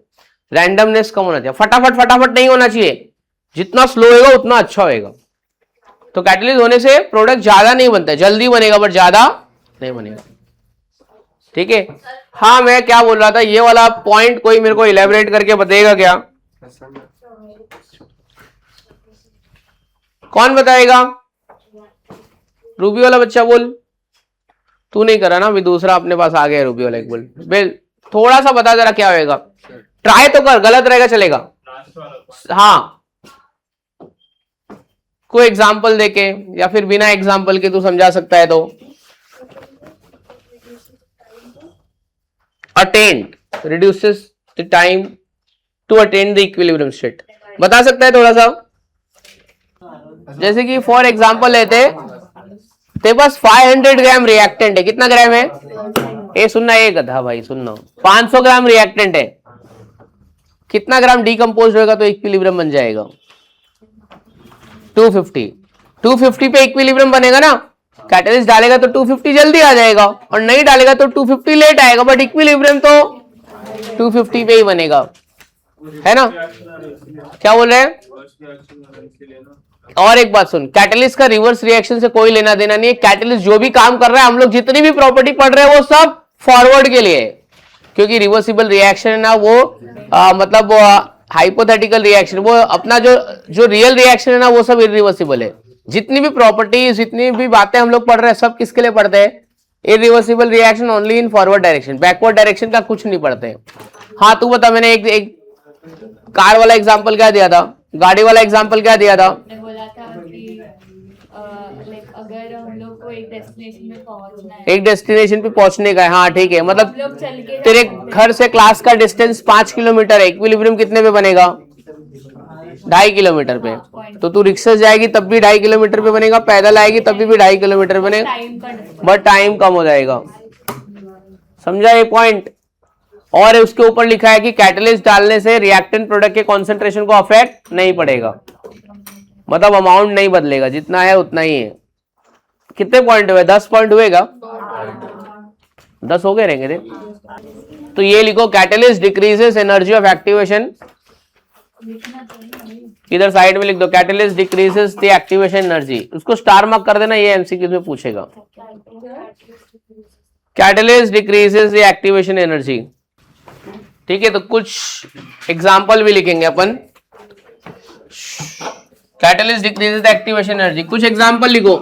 [SPEAKER 1] रैंडमनेस कम होना चाहिए, फटाफट नहीं होना चाहिए। जितना स्लो होगा उतना अच्छा होगा। तो कैटलिस्ट होने से प्रोडक्ट ज्यादा नहीं बनता है, जल्दी बनेगा बट ज्यादा नहीं बनेगा। ठीक है। हाँ मैं क्या बोल रहा था, ये वाला पॉइंट कोई मेरे को इलेबोरेट करके बताएगा क्या? कौन बताएगा? रूबी वाला बच्चा बोल। तू नहीं करा ना, अभी दूसरा अपने पास आ गया रूबी वाला। एक बोल बेल, थोड़ा सा बता जरा क्या होएगा। ट्राई तो कर, गलत रहेगा चलेगा। हाँ कोई एग्जांपल देके या फिर बिना एग्जांपल के तू समझा सकता है तो। Attend reduces the time to attain the equilibrium state. बता सकता है थोड़ा सा? जैसे कि फॉर एग्जांपल लेते, तेरे पास 500 ग्राम रिएक्टेंट है। कितना ग्राम है? ए सुनना, एक गधा भाई सुनना, 500 ग्राम रिएक्टेंट है। कितना ग्राम डिकम्पोज होगा तो इक्विलिब्रियम बन जाएगा? 250। 250 पे इक्विलिब्रियम बनेगा ना। कैटलिस्ट डालेगा तो 250 जल्दी आ जाएगा और नहीं डालेगा तो 250 लेट आएगा, बट इक्विलिब्रियम तो 250 पे ही बनेगा, है ना? क्या बोल रहे हैं? और एक बात सुन, कैटलिस्ट का रिवर्स रिएक्शन से कोई लेना देना नहीं है। कैटलिस्ट जो भी काम कर रहा है, हम लोग जितनी भी प्रॉपर्टी पढ़ रहे हैं वो सब फॉरवर्ड के लिए है, क्योंकि रिवर्सिबल रिएक्शन है ना वो मतलब हाइपोथेटिकल रिएक्शन, वो अपना जो रियल रिएक्शन है ना वो सब इरिवर्सिबल है। जितनी भी प्रॉपर्टीज, जितनी भी बातें हम लोग पढ़ रहे हैं सब किसके लिए पढ़ते हैं? Irreversible reaction only in forward direction, backward direction का कुछ नहीं पढ़ते। हाँ तू बता, मैंने एक कार वाला एग्जाम्पल क्या दिया था, गाड़ी वाला एग्जाम्पल क्या दिया था?
[SPEAKER 3] बोला था कि अगर हम लोग को एक डेस्टिनेशन पे पहुंचना है,
[SPEAKER 1] एक डेस्टिनेशन पे पहुंचने का है। हाँ ठीक है, मतलब
[SPEAKER 3] लोग चल के
[SPEAKER 1] तेरे घर से क्लास का डिस्टेंस 5 किलोमीटर है, इक्विलिब्रियम कितने पे बनेगा? 2.5 किलोमीटर पे। तो तू रिक्शा से जाएगी तब भी 2.5 किलोमीटर पे बनेगा, पैदल आएगी तब भी 2.5 किलोमीटर बनेगा,
[SPEAKER 3] टाइम का
[SPEAKER 1] बट टाइम कम हो जाएगा। समझा ये पॉइंट? और उसके ऊपर लिखा है कि कैटलिस्ट डालने से रिएक्टेंट प्रोडक्ट के कॉन्सेंट्रेशन को अफेक्ट नहीं पड़ेगा। मतलब अमाउंट नहीं बदलेगा, जितना है उतना ही है। कितने पॉइंट हुए? 10 पॉइंट हुएगा, 10 हो गए रहेंगे रे। तो ये लिखो, catalyst decreases energy of activation, इधर साइड में लिख दो, catalyst decreases the activation energy. उसको स्टार मार्क कर देना, ये एमसीक्यू में पूछेगा। Catalyst decreases the activation energy. ठीक है, तो कुछ एग्जांपल भी लिखेंगे अपन। Catalyst decreases the activation energy, कुछ एग्जांपल लिखो।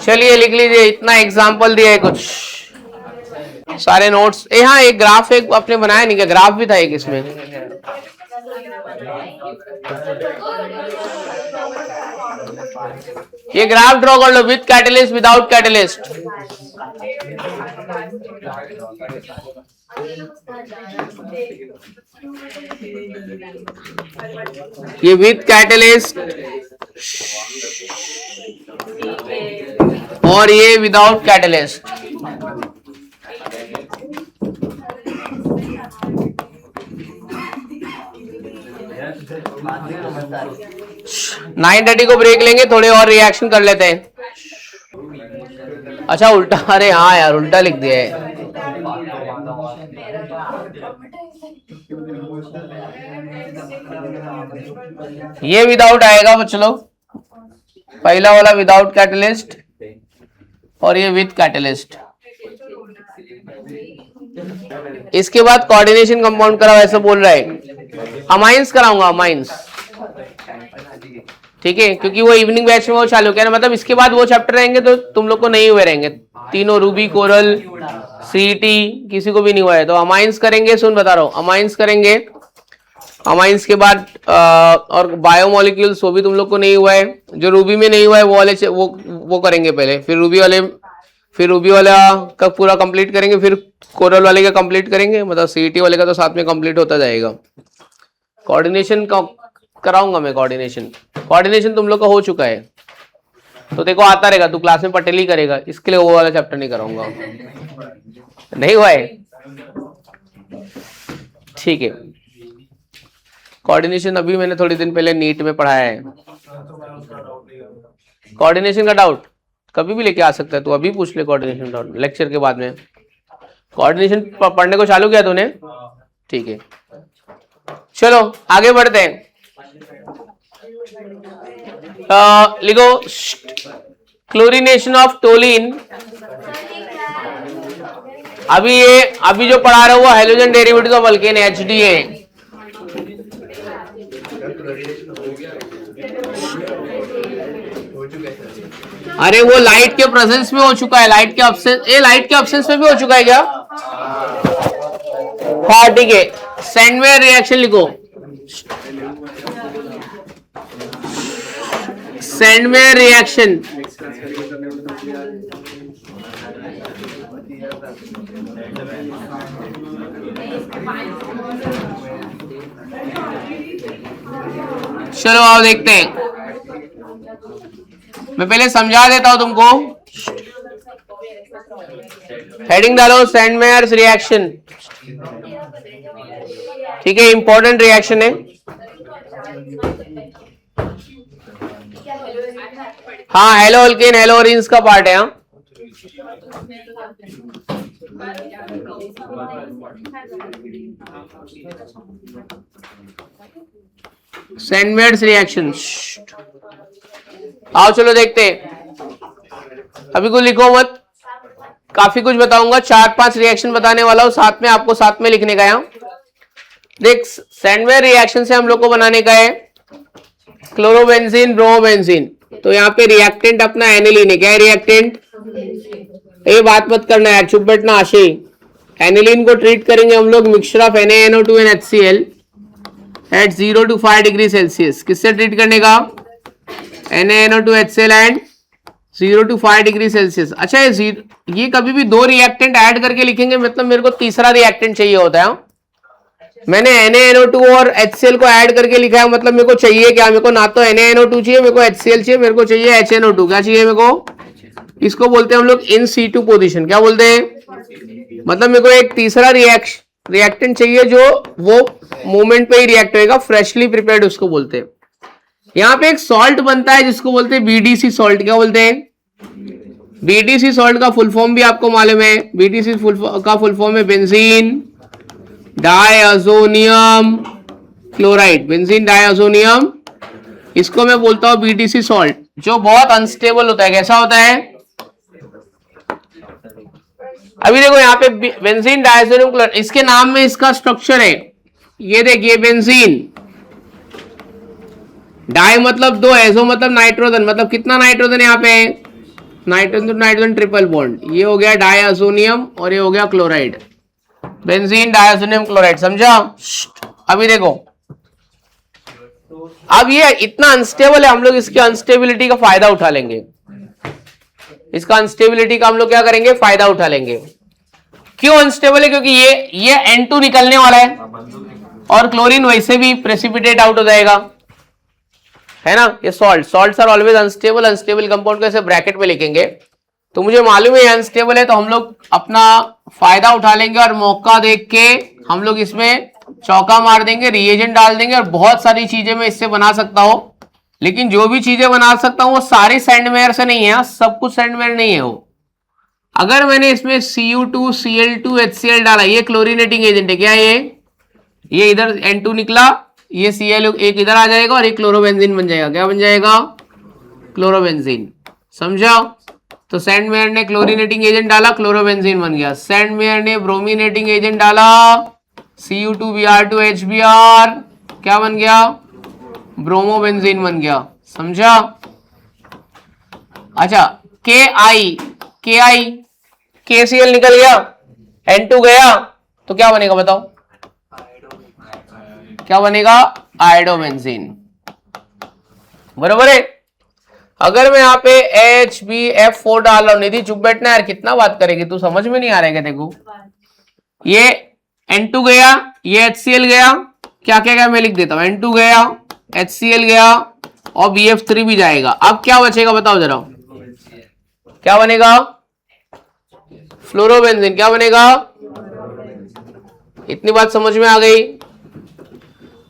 [SPEAKER 1] चलिए लिख लीजिए, इतना एग्जाम्पल दिया है कुछ सारे नोट्स। यहाँ एक ग्राफ एक आपने बनाया नहीं क्या? ग्राफ भी था एक इसमें। ये ग्राफ ड्रॉ कर लो, विथ कैटलिस्ट विदाउट कैटलिस्ट। ये विथ कैटलिस्ट और ये विदाउट कैटलिस्ट। नाइन 9:30 को ब्रेक लेंगे, थोड़े और रिएक्शन कर लेते हैं। अच्छा उल्टा, अरे हाँ यार उल्टा लिख दिया है। ये विदाउट आएगा बच्चों लोग, पहला वाला विदाउट कैटलिस्ट और ये विथ कैटलिस्ट। इसके बाद कोऑर्डिनेशन कंपाउंड कराओ ऐसा बोल रहा है, अमाइंस कराऊंगा, अमाइंस, ठीक है, क्योंकि वो इवनिंग बैच में वो चालू किया ना, मतलब इसके बाद वो चैप्टर रहेंगे तो तुम लोग को नहीं हुए रहेंगे तीनों, रूबी, कोरल, सीटी, किसी को भी नहीं हुआ है तो अमाइंस करेंगे। सुन बता रहा हूँ, अमाइंस करेंगे, अमाइंस के बाद और बायोमोलिक्यूल्स वो भी तुम लोग को नहीं हुआ है, जो रूबी में नहीं हुआ है वो वाले वो करेंगे पहले, फिर रूबी वाला का पूरा कंप्लीट करेंगे, फिर कोरल वाले का कंप्लीट करेंगे, मतलब सीईटी वाले का तो साथ में कंप्लीट होता जाएगा। कोऑर्डिनेशन का कराऊंगा मैं, कोऑर्डिनेशन तुम लोग का हो चुका है तो देखो आता रहेगा, तू क्लास में पटेल ही करेगा, इसके लिए वो वाला चैप्टर नहीं कराऊंगा, नहीं हुआ है, ठीक है। कोऑर्डिनेशन अभी मैंने थोड़ी दिन पहले नीट में पढ़ाया है। कोऑर्डिनेशन का डाउट कभी भी लेके आ सकता है, तू अभी पूछ ले कोऑर्डिनेशन डाउट लेक्चर के बाद में। कोऑर्डिनेशन पढ़ने को चालू किया तूने, ठीक है, चलो आगे बढ़ते हैं। लिखो क्लोरीनेशन ऑफ टोलिन। अभी जो पढ़ा रहा हूँ वो hydrogen derivative of alkane HDA। अरे वो लाइट के प्रेजेंस में हो चुका है, लाइट के अब्सेंस में भी हो चुका है क्या? हाँ ठीक है, सैंडवेयर रिएक्शन लिखो, सैंडवेयर रिएक्शन। चलो आओ देखते हैं, मैं पहले समझा देता हूं तुमको, हेडिंग डालो सैंडमेयर्स रिएक्शन, ठीक है, इंपॉर्टेंट रिएक्शन है। हाँ हेलो अल्केन हेलो ऑरेंज का पार्ट है। हाँ सैंडमेयर्स रिएक्शन, आओ चलो देखते हैं। अभी कुछ लिखो मत, काफी कुछ बताऊंगा, 4-5 रिएक्शन बताने वाला हूं, साथ में आपको साथ में लिखने का है। देख सैंडवेयर रिएक्शन से हम लोग को बनाने का है क्लोरोबेंजीन ब्रोमोबेंजीन, तो यहाँ पे रिएक्टेंट अपना एनिलीन है। क्या है रिएक्टेंट? ये बात मत करना यार, चुप बैठना आशय। एनिलीन को ट्रीट करेंगे हम लोग mixture of NaNO2 and HCl at 0 to 5 degree Celsius. किससे ट्रीट करने का? NaNO2 HCl and 0 to 5 degree Celsius. अच्छा ये कभी भी 2 रिएक्टेंट ऐड करके लिखेंगे, मतलब मेरे को तीसरा रिएक्टेंट चाहिए होता है। मैंने NaNO2 और HCl को ऐड करके लिखा है, मतलब मेरे को चाहिए क्या? मेरे को ना तो NaNO2 चाहिए, मेरे को HCl चाहिए, मेरे को चाहिए HNO2। क्या चाहिए मेरे को? इसको बोलते हैं हम लोग इन सीटू पोजीशन। क्या बोलते हैं? मतलब मेरे को एक तीसरा रिएक्टेंट चाहिए जो वो मोमेंट पे ही रिएक्ट होगा, फ्रेशली प्रिपेयर्ड उसको बोलते हैं। यहाँ पे एक सॉल्ट बनता है जिसको बोलते हैं BDC सॉल्ट। क्या बोलते हैं? BDC सॉल्ट का फुल फॉर्म भी आपको मालूम है। BDC का फुल फॉर्म है बेंजीन डायअज़ोनियम क्लोराइड, बेंजीन डायअज़ोनियम, इसको मैं बोलता हूं BDC सॉल्ट, जो बहुत अनस्टेबल होता है। कैसा होता है? अभी देखो यहाँ पे बेंजीन डायअज़ोनियम क्लोराइड, इसके नाम में इसका स्ट्रक्चर है, ये देखिए बेंजीन, डाई मतलब 2, एजो मतलब नाइट्रोजन, मतलब कितना नाइट्रोजन यहाँ पे? नाइट्रोजन ट्रिपल बॉन्ड, ये हो गया डायअज़ोनियम और ये हो गया क्लोराइड, बेंजीन डायअज़ोनियम क्लोराइड। समझा? अभी देखो, अब ये इतना अनस्टेबल है, हम लोग इसकी अनस्टेबिलिटी का फायदा उठा लेंगे। इसका अनस्टेबिलिटी का हम लोग क्या करेंगे? फायदा उठा लेंगे। क्यों अनस्टेबल है? क्योंकि ये N2 निकलने वाला है और क्लोरीन वैसे भी प्रेसिपिटेट आउट हो जाएगा, है ना। ये salts are always unstable. Unstable compound को ऐसे ब्रैकेट में लिखेंगे, तो मुझे मालूम है ये अनस्टेबल है, तो हम लोग अपना फायदा उठा लेंगे और मौका देख के हम लोग इसमें चौका मार देंगे, रिएजेंट डाल देंगे, और बहुत सारी चीजें मैं इससे बना सकता हूं। लेकिन जो भी चीजें बना सकता हूं वो सारे सैंडमेयर से नहीं है, सब कुछ सैंडमेयर नहीं है वो। अगर मैंने इसमें Cu2 Cl2 HCl डाला, ये क्लोरीनेटिंग एजेंट है क्या? ये इधर N2 निकला, ये Cl एक इधर आ जाएगा और एक क्लोरोबेंजीन बन जाएगा। क्या बन जाएगा? क्लोरोबेंजीन। समझा? तो सैंडमेयर ने क्लोरीनेटिंग एजेंट डाला, क्लोरोबेंजीन बन गया। सैंडमेयर ने ब्रोमिनेटिंग एजेंट डाला, Cu2Br2HBr, क्या बन गया? ब्रोमोबेंजीन बन गया। समझा? अच्छा, KCl निकल गया, N2 गया, तो क्या बनेगा बताओ? क्या बनेगा? आयोडोबेंजीन। बरोबर है। अगर मैं यहाँ पे HbF4 डाल रहा हूं, निधि चुप बैठना यार, कितना बात करेगी तू, समझ में नहीं आ रहा है क्या? देखो, ये N2 गया, ये HCl गया, क्या क्या गया मैं लिख देता हूं, N2 गया, HCl गया और BF3 भी जाएगा। अब क्या बचेगा बताओ जरा? क्या बनेगा? फ्लोरोबेंजीन। क्या बनेगा? इतनी बात समझ में आ गई?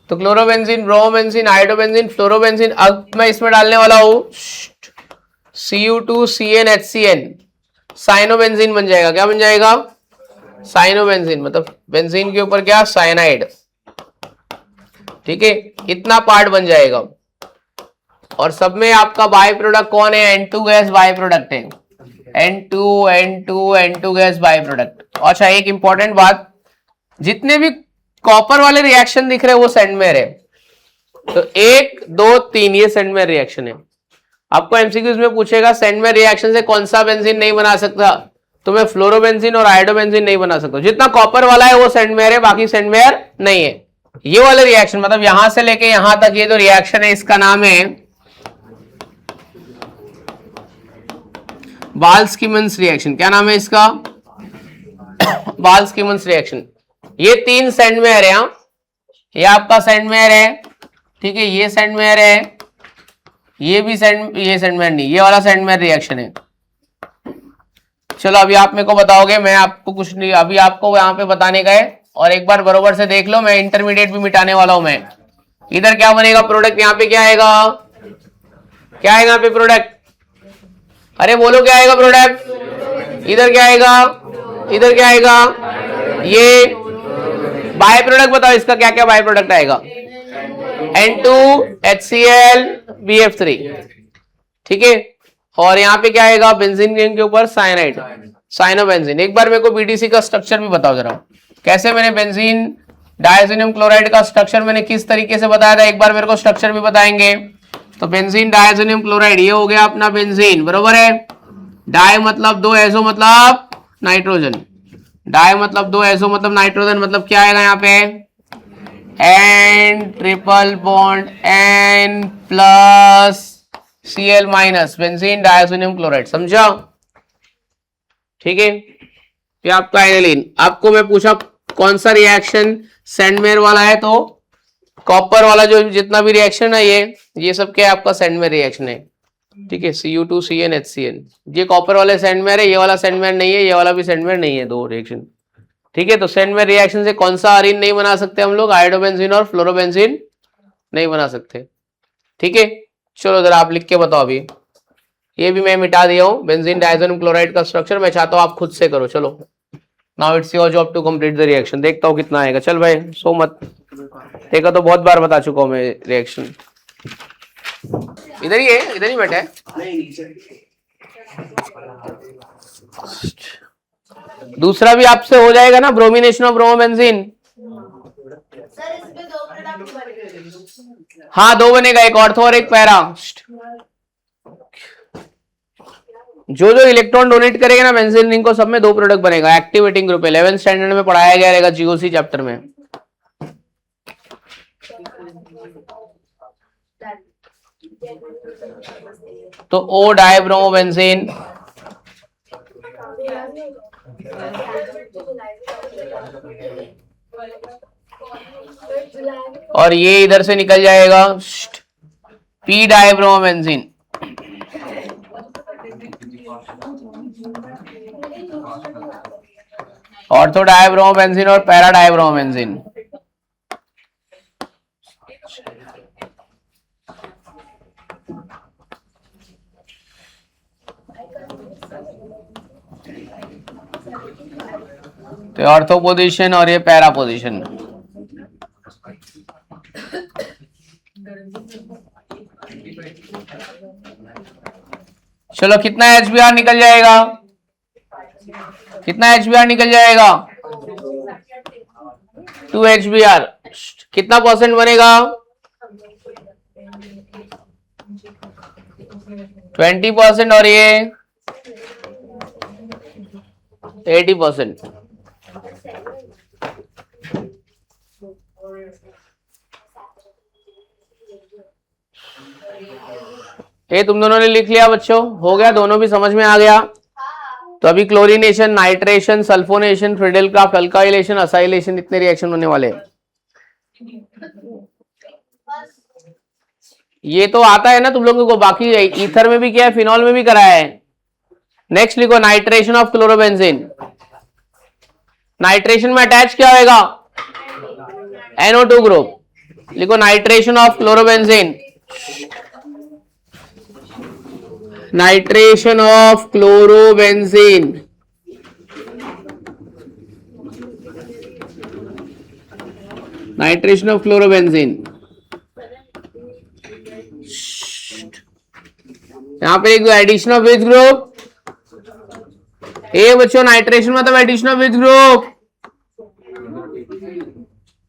[SPEAKER 1] तो क्लोरोबेंजीन, ब्रोमोबेंजीन, आयोडोबेंजीन, फ्लोरोबेंजीन। अब मैं इसमें डालने वाला हूं Cu2CnHCn, साइनोबेंजीन बन जाएगा। क्या बन जाएगा? साइनोबेंजीन, मतलब बेंजीन के ऊपर क्या? साइनाइड। ठीक है, इतना पार्ट बन जाएगा। और सब में आपका बाय प्रोडक्ट कौन है? N2 गैस बाय प्रोडक्ट है। N2 gas by product. अच्छा, एक इंपॉर्टेंट बात, जितने भी कॉपर वाले रिएक्शन दिख रहे हैं वो सैंडमेयर है। तो 1 2 3 ये सैंडमेयर रिएक्शन है। आपको एमसीक्यूज में पूछेगा सैंडमेयर रिएक्शन से कौन सा बेंजीन नहीं बना सकता, तो मैं फ्लोरोबेंजीन और आयोडोबेंजीन नहीं बना सकता। जितना कॉपर वाला है वो सैंडमेयर है, बाकी सैंडमेयर नहीं है। ये वाले रिएक्शन, मतलब यहां से लेके यहां तक ये जो रिएक्शन है इसका नाम है बाल्स-कीमन्स रिएक्शन। क्या नाम है इसका? बाल्स-कीमन्स रिएक्शन। ये 3 सैंडमेयर है। ये आपका सैंडमेयर है, ठीक है, ये सैंडमेयर है, ये सैंडमेयर नहीं, ये वाला सैंडमेयर रिएक्शन है। चलो अभी आप मेरे को बताओगे, मैं आपको कुछ नहीं, अभी आपको यहाँ पे बताने का है। और एक बार बरोबर से देख लो, मैं इंटरमीडिएट भी मिटाने वाला हूं मैं। इधर क्या बनेगा प्रोडक्ट? यहाँ पे क्या आएगा? क्या आएगा यहाँ पे प्रोडक्ट? अरे बोलो क्या आएगा प्रोडक्ट? इधर क्या आएगा? इधर क्या आएगा? ये बाय प्रोडक्ट बताओ, इसका क्या क्या बाय प्रोडक्ट आएगा? N2 HCl BF3, ठीक है। और यहाँ पे क्या आएगा? बेंजीन के ऊपर साइनाइड, साइनोबेंजीन। एक बार मेरे को BDC का स्ट्रक्चर भी बताओ जरा, कैसे मैंने बेंजीन डायज़ोनियम क्लोराइड का स्ट्रक्चर मैंने किस तरीके से बताया था, एक बार मेरे को स्ट्रक्चर भी बताएंगे। तो बेंजीन डायज़ोनियम क्लोराइड, ये हो गया अपना बेंजीन, बरोबर है। डाई मतलब 2, एजो मतलब नाइट्रोजन। डाई मतलब 2, एजो मतलब नाइट्रोजन, मतलब क्या आएगा यहाँ पे? N triple bond N plus Cl minus, benzene diazonium chloride. समझा? ठीक है, ये आपका एनिलीन। आपको मैं पूछा कौन सा रिएक्शन सैंडमेयर वाला है, तो कॉपर वाला जो जितना भी रिएक्शन है ये सब क्या है? आपका सैंडमेयर रिएक्शन है, ठीक है। Cu2CnHCn, ये कॉपर वाले सैंडमेयर है, ये वाला सैंडमेयर नहीं है, ये वाला भी सैंडमेयर नहीं है, 2 रिएक्शन, ठीक है। तो सैंडमेयर रिएक्शन से कौन सा अरीन नहीं बना सकते हम लोग? आयोडोबेंजीन और फ्लोरोबेंजीन नहीं बना सकते, ठीक है। चलो जरा आप लिख के बताओ। अभी ये भी मैं मिटा दिया हूं, बेंजीन डायज़ोनियम क्लोराइड का स्ट्रक्चर। मैं चाहता हूं आप खुद से करो। चलो, now it's your job to complete the reaction. देखता हूं कितना आएगा। चल भाई, सो मत, देखा तो बहुत बार बता चुका हूं मैं रिएक्शन। इधर ही है, इधर ही बैठा है। दूसरा भी आपसे हो जाएगा ना, ब्रोमिनेशन ऑफ ब्रोमोबेंजीन। हाँ 2 बनेगा, एक ऑर्थो और एक पैरा। जो जो इलेक्ट्रॉन डोनेट करेगा ना बेंजीन रिंग को, सब में 2 प्रोडक्ट बनेगा। एक्टिवेटिंग ग्रुप 11th स्टैंडर्ड में पढ़ाया गया रहेगा GOC चैप्टर में। तो O डाइब्रोमोबेंजीन, और ये इधर से निकल जाएगा P डाइब्रोमोबेंजीन। ऑर्थो डाइब्रोमोबेंजीन और पैरा डाइब्रोमोबेंजीन। तो ऑर्थो पोजीशन और ये पैरा पोजीशन। चलो कितना HBr निकल जाएगा, कितना HBr निकल जाएगा? 2 HBr। कितना परसेंट बनेगा? 20% और ये 80%। ये तुम दोनों ने लिख लिया बच्चों, हो गया, दोनों भी समझ में आ गया। तो अभी chlorination, nitration, sulphonation, Friedel Crafts, alkylation, acylation, इतने रिएक्शन होने वाले हैं। ये तो आता है ना तुम लोगों को, बाकी ईथर में भी किया है, फिनॉल में भी कराया है। नेक्स्ट लिखो नाइट्रेशन ऑफ क्लोरोबेंजीन। नाइट्रेशन में अटैच क्या होगा? NO2 group. लिखो nitration of chlorobenzene. Nitration of chlorobenzene. Nitration of chlorobenzene. यहां पे एक एडिशन ऑफ विच ग्रुप? ए बच्चों, नाइट्रेशन मतलब addition of which group?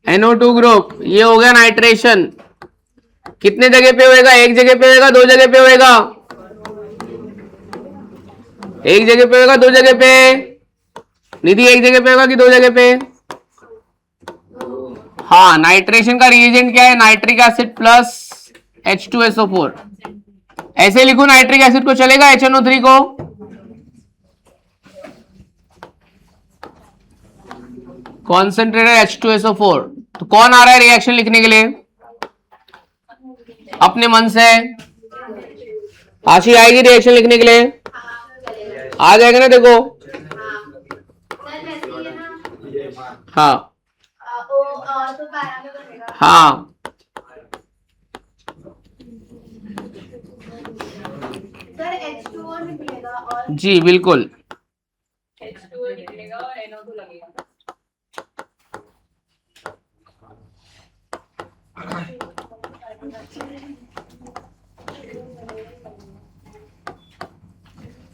[SPEAKER 1] NO2 group. ये हो गया नाइट्रेशन। कितने जगह पे होएगा? एक जगह पे होएगा, दो जगह पे होएगा? एक जगह पे होगा, दो जगह पे? निधि एक जगह पे होगा कि दो जगह पे? हाँ, नाइट्रेशन का रिएजेंट क्या है? Nitric acid plus H2SO4। ऐसे लिखो नाइट्रिक एसिड को, चलेगा? HNO3 को कॉन्सेंट्रेटेड H2SO4। तो कौन आ रहा है रिएक्शन लिखने के लिए अपने मन से? आशी आएगी रिएक्शन लिखने के लिए? आ जाएगा ना? देखो हाँ हाँ, जी बिल्कुल।
[SPEAKER 3] H2O निकलेगा और NO2 लगेगा।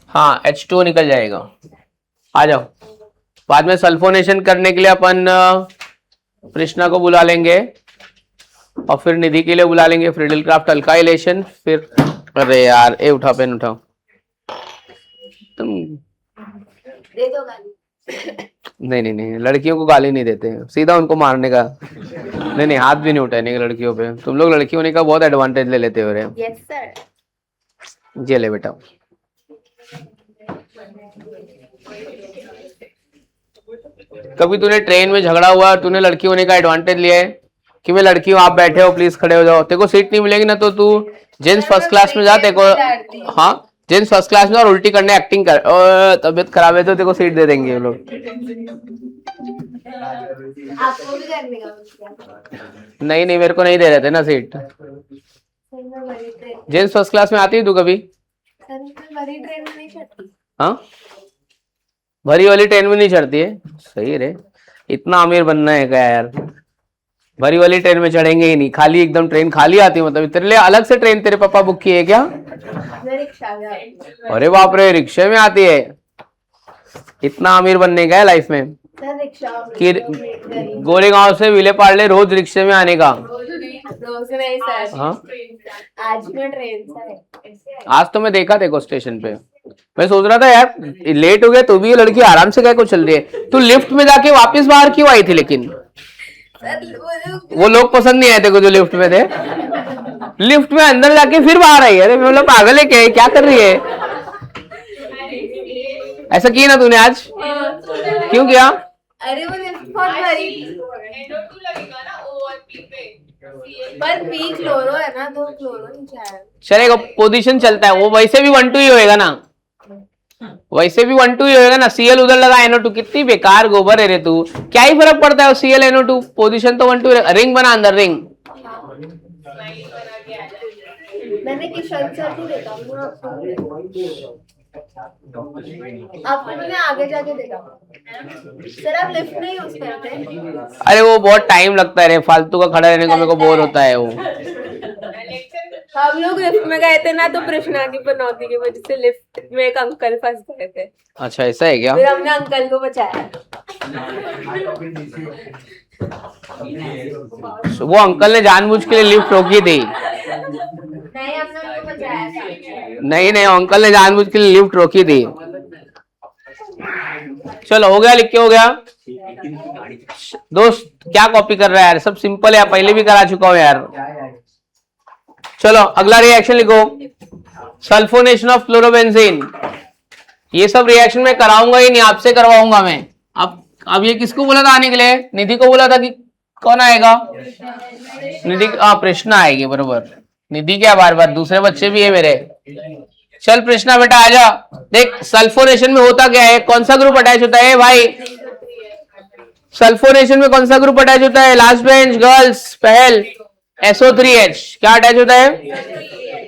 [SPEAKER 1] हाँ, H2O निकल जाएगा। आ जाओ। बाद में सल्फोनेशन करने के लिए अपन कृष्णा को बुला लेंगे और फिर निधि के लिए बुला लेंगे, फ्रिडेलक्राफ्ट अल्काइलेशन। फिर अरे यार, ए उठाओ, पेन उठाओ। तुम
[SPEAKER 3] दे दो गाली।
[SPEAKER 1] नहीं, लड़कियों को गाली नहीं देते, सीधा उनको मारने का। नहीं, हाथ भी नहीं उठाने का लड़कियों पे। तुम लोग लड़की होने का बहुत एडवांटेज ले लेते हो रे।
[SPEAKER 3] Yes sir.
[SPEAKER 1] ये ले बेटा। कभी तूने ट्रेन में झगड़ा हुआ, तूने लड़की होने का एडवांटेज लिया है कि मैं लड़की हूँ, आप बैठे हो, प्लीज खड़े हो जाओ। तेरे को सीट नहीं मिलेगी ना, तो तू जेंट्स फर्स्ट क्लास में जा। तेरे को हाँ, जेंट्स फर्स्ट क्लास में और उल्टी करने एक्टिंग कर, तबीयत खराब है तो तेरे को सीट दे देंगे लोग।
[SPEAKER 3] आपको भी करने का?
[SPEAKER 1] नहीं, मेरे को नहीं दे रहे थे ना सीट। जेंट्स फर्स्ट क्लास में आती है तू कभी?
[SPEAKER 3] भरी ट्रेन में नहीं चढ़ती।
[SPEAKER 1] हाँ, भरी वाली ट्रेन में नहीं चढ़ती है? सही रे, इतना अमीर बनना है क्या यार? भरी वाली ट्रेन में चढ़ेंगे ही नहीं, खाली एकदम ट्रेन खाली आती है। मतलब तेरे लिए अलग से ट्रेन तेरे पापा बुक की है क्या?
[SPEAKER 3] रिक्शा में आती है।
[SPEAKER 1] अरे बाप रे, रिक्शे में आती है? इतना अमीर बनने का है लाइफ में कि गोरेगांव से विले पार्ले रोज रिक्शे में आने का?
[SPEAKER 3] रोज नहीं सर।
[SPEAKER 1] हाँ,
[SPEAKER 3] आज में ट्रेन से।
[SPEAKER 1] आज तो मैं देखा देखो स्टेशन पे। मैं सोच रहा था यार लेट हो गया तो भी ये लड़की आराम से क्या को चल रही है। तू लिफ्ट में जाके वापस बाहर क्यों आई थी? लेकिन वो लोग पसंद नहीं आए थे जो लिफ्ट में थे। लिफ्ट में अंदर जाके फिर बाहर आई है। अरे मतलब पागल है क्या कर रही है? ऐसा किया ना तूने आज? क्यों किया?
[SPEAKER 3] अरे वो लिफ्ट बहुत भरी। NO2 लगेगा ना O और P पे, पर P क्लोरो है ना, तो क्लोरो नहीं चाहिए।
[SPEAKER 1] चलेगा, पोजीशन चलता है वो। वैसे भी 1-2 ही होएगा ना, वैसे भी 1-2 ही होएगा ना। Cl उधर लगा, NO2। कितनी बेकार गोबर है रे तू। क्या ही फर्क पड़ता है Cl NO2? पोजीशन तो 1-2। रिंग बना अंदर, रिंग।
[SPEAKER 3] मैंने किशन सर को देखा। आपको मैंने आगे जाके देखा सर, आप लिफ्ट नहीं यूज करते?
[SPEAKER 1] अरे वो बहुत टाइम लगता है रे, फालतू का खड़ा रहने को मेरे को बोर होता है वो।
[SPEAKER 3] हम लोग लिफ्ट में गए थे ना, तो कृष्णा की पनौती की वजह से लिफ्ट में एक अंकल फंस गए थे।
[SPEAKER 1] अच्छा ऐसा है क्या?
[SPEAKER 3] फिर हमने अंकल को बचाया।
[SPEAKER 1] वो अंकल ने जानबूझ के लिए लिफ्ट रोकी थी।
[SPEAKER 3] नहीं, हमने उनको बचाया था।
[SPEAKER 1] नहीं अंकल ने जानबूझ के लिए लिफ्ट रोकी थी। चलो हो गया, लिख के हो गया। दोस्त क्या कॉपी कर रहा है यार, सब सिंपल है, पहले भी करा चुका हूं यार। चलो अगला रिएक्शन लिखो, सल्फोनेशन ऑफ क्लोरोबेंजीन। ये सब रिएक्शन में कराऊंगा ही नहीं, आपसे करवाऊंगा मैं। अब ये किसको बोला था आने के लिए? निधि को बोला था कि कौन आएगा? निधि, प्रश्न आएगी बरोबर। निधि क्या बार बार, दूसरे बच्चे भी है मेरे। चल प्रश्न बेटा आजा। देख सल्फोनेशन में होता क्या है, कौन सा ग्रुप अटैच होता है भाई? सल्फोनेशन में कौन सा ग्रुप अटैच होता है? लास्ट बेंच गर्ल्स, पहल SO3H क्या अटैच होता है?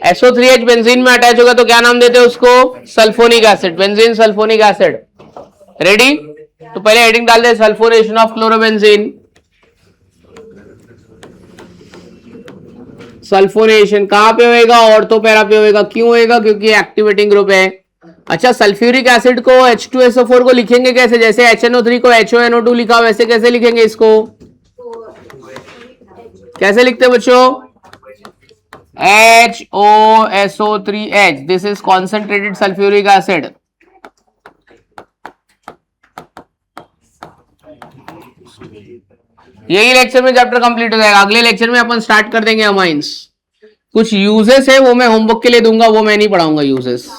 [SPEAKER 1] SO3H बेंजीन में अटैच होगा तो क्या नाम देते हैं उसको? Sulphonic acid, benzene sulphonic acid. Ready? तो पहले हेडिंग डाल दे, सल्फोनेशन ऑफ क्लोरोबेंजीन। सल्फोनेशन कहां पे होएगा? ऑर्थो पैरा पे होएगा। क्यों होएगा? क्योंकि एक्टिवेटिंग ग्रुप है। अच्छा, सल्फ्यूरिक एसिड को H2SO4 को लिखेंगे कैसे? जैसे HNO3 को HONO2 लिखा, वैसे कैसे लिखेंगे इसको? कैसे लिखते हैं बच्चों? HOSO3H, this is concentrated sulphuric acid. यही लेक्चर में चैप्टर कंप्लीट हो जाएगा। अगले लेक्चर में अपन स्टार्ट कर देंगे अमाइंस। कुछ यूजेस है वो मैं होमवर्क के लिए दूंगा, वो मैं नहीं पढ़ाऊंगा यूजेस।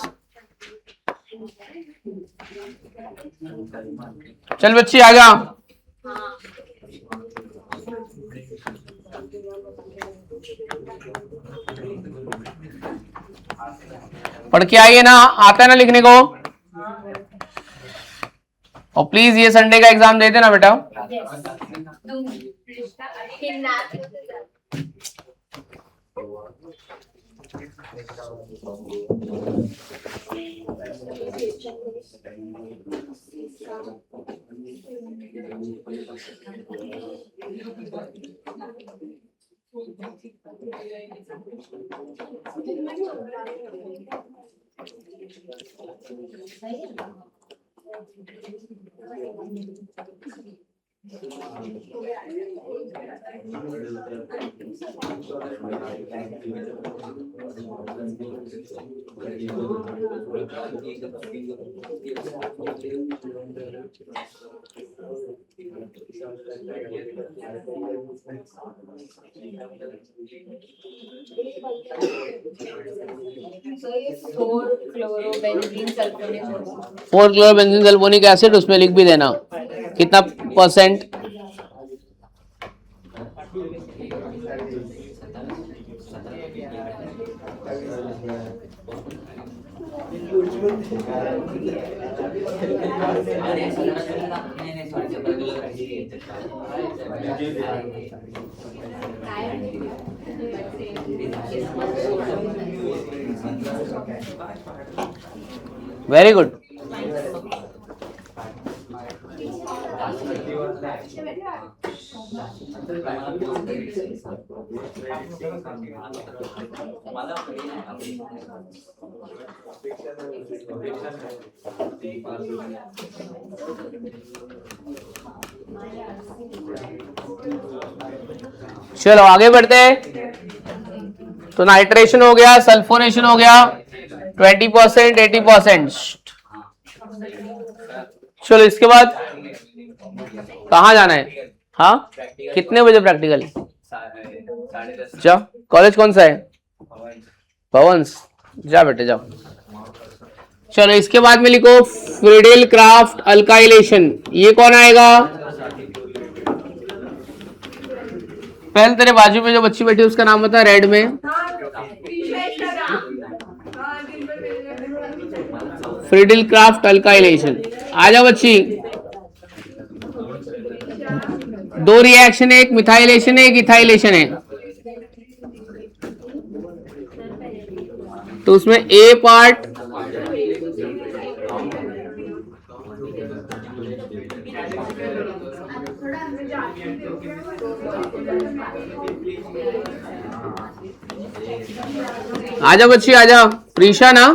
[SPEAKER 1] चल बच्ची आजा। पढ़ के आइए ना, आता है ना लिखने को? और प्लीज ये संडे का एग्जाम दे देना बेटा। फोर क्लोरोबेंजीन सल्फोनिक एसिड, उसमें लिख भी देना कितना परसेंट। Very good. चलो आगे बढ़ते हैं। तो नाइट्रेशन हो गया, सल्फोनेशन हो गया, 20%, 80%। चलो इसके बाद कहाँ जाना है? हाँ, कितने बजे प्रैक्टिकल? जा, कॉलेज कौन सा है? भवंस, जा बेटे जाओ। चलो इसके बाद में लिखो फ्रीडेल क्राफ्ट अल्काइलेशन। ये कौन आएगा? पहले तेरे बाजू में जो बच्ची बैठी है उसका नाम बता, रेड में। Friedel craft alkylation. आजा बच्ची। दो रिएक्शन है, एक मिथाइलेशन है, एक इथाइलेशन है। तो उसमें ए पार्ट आजा बच्ची आजा, प्रीशा ना,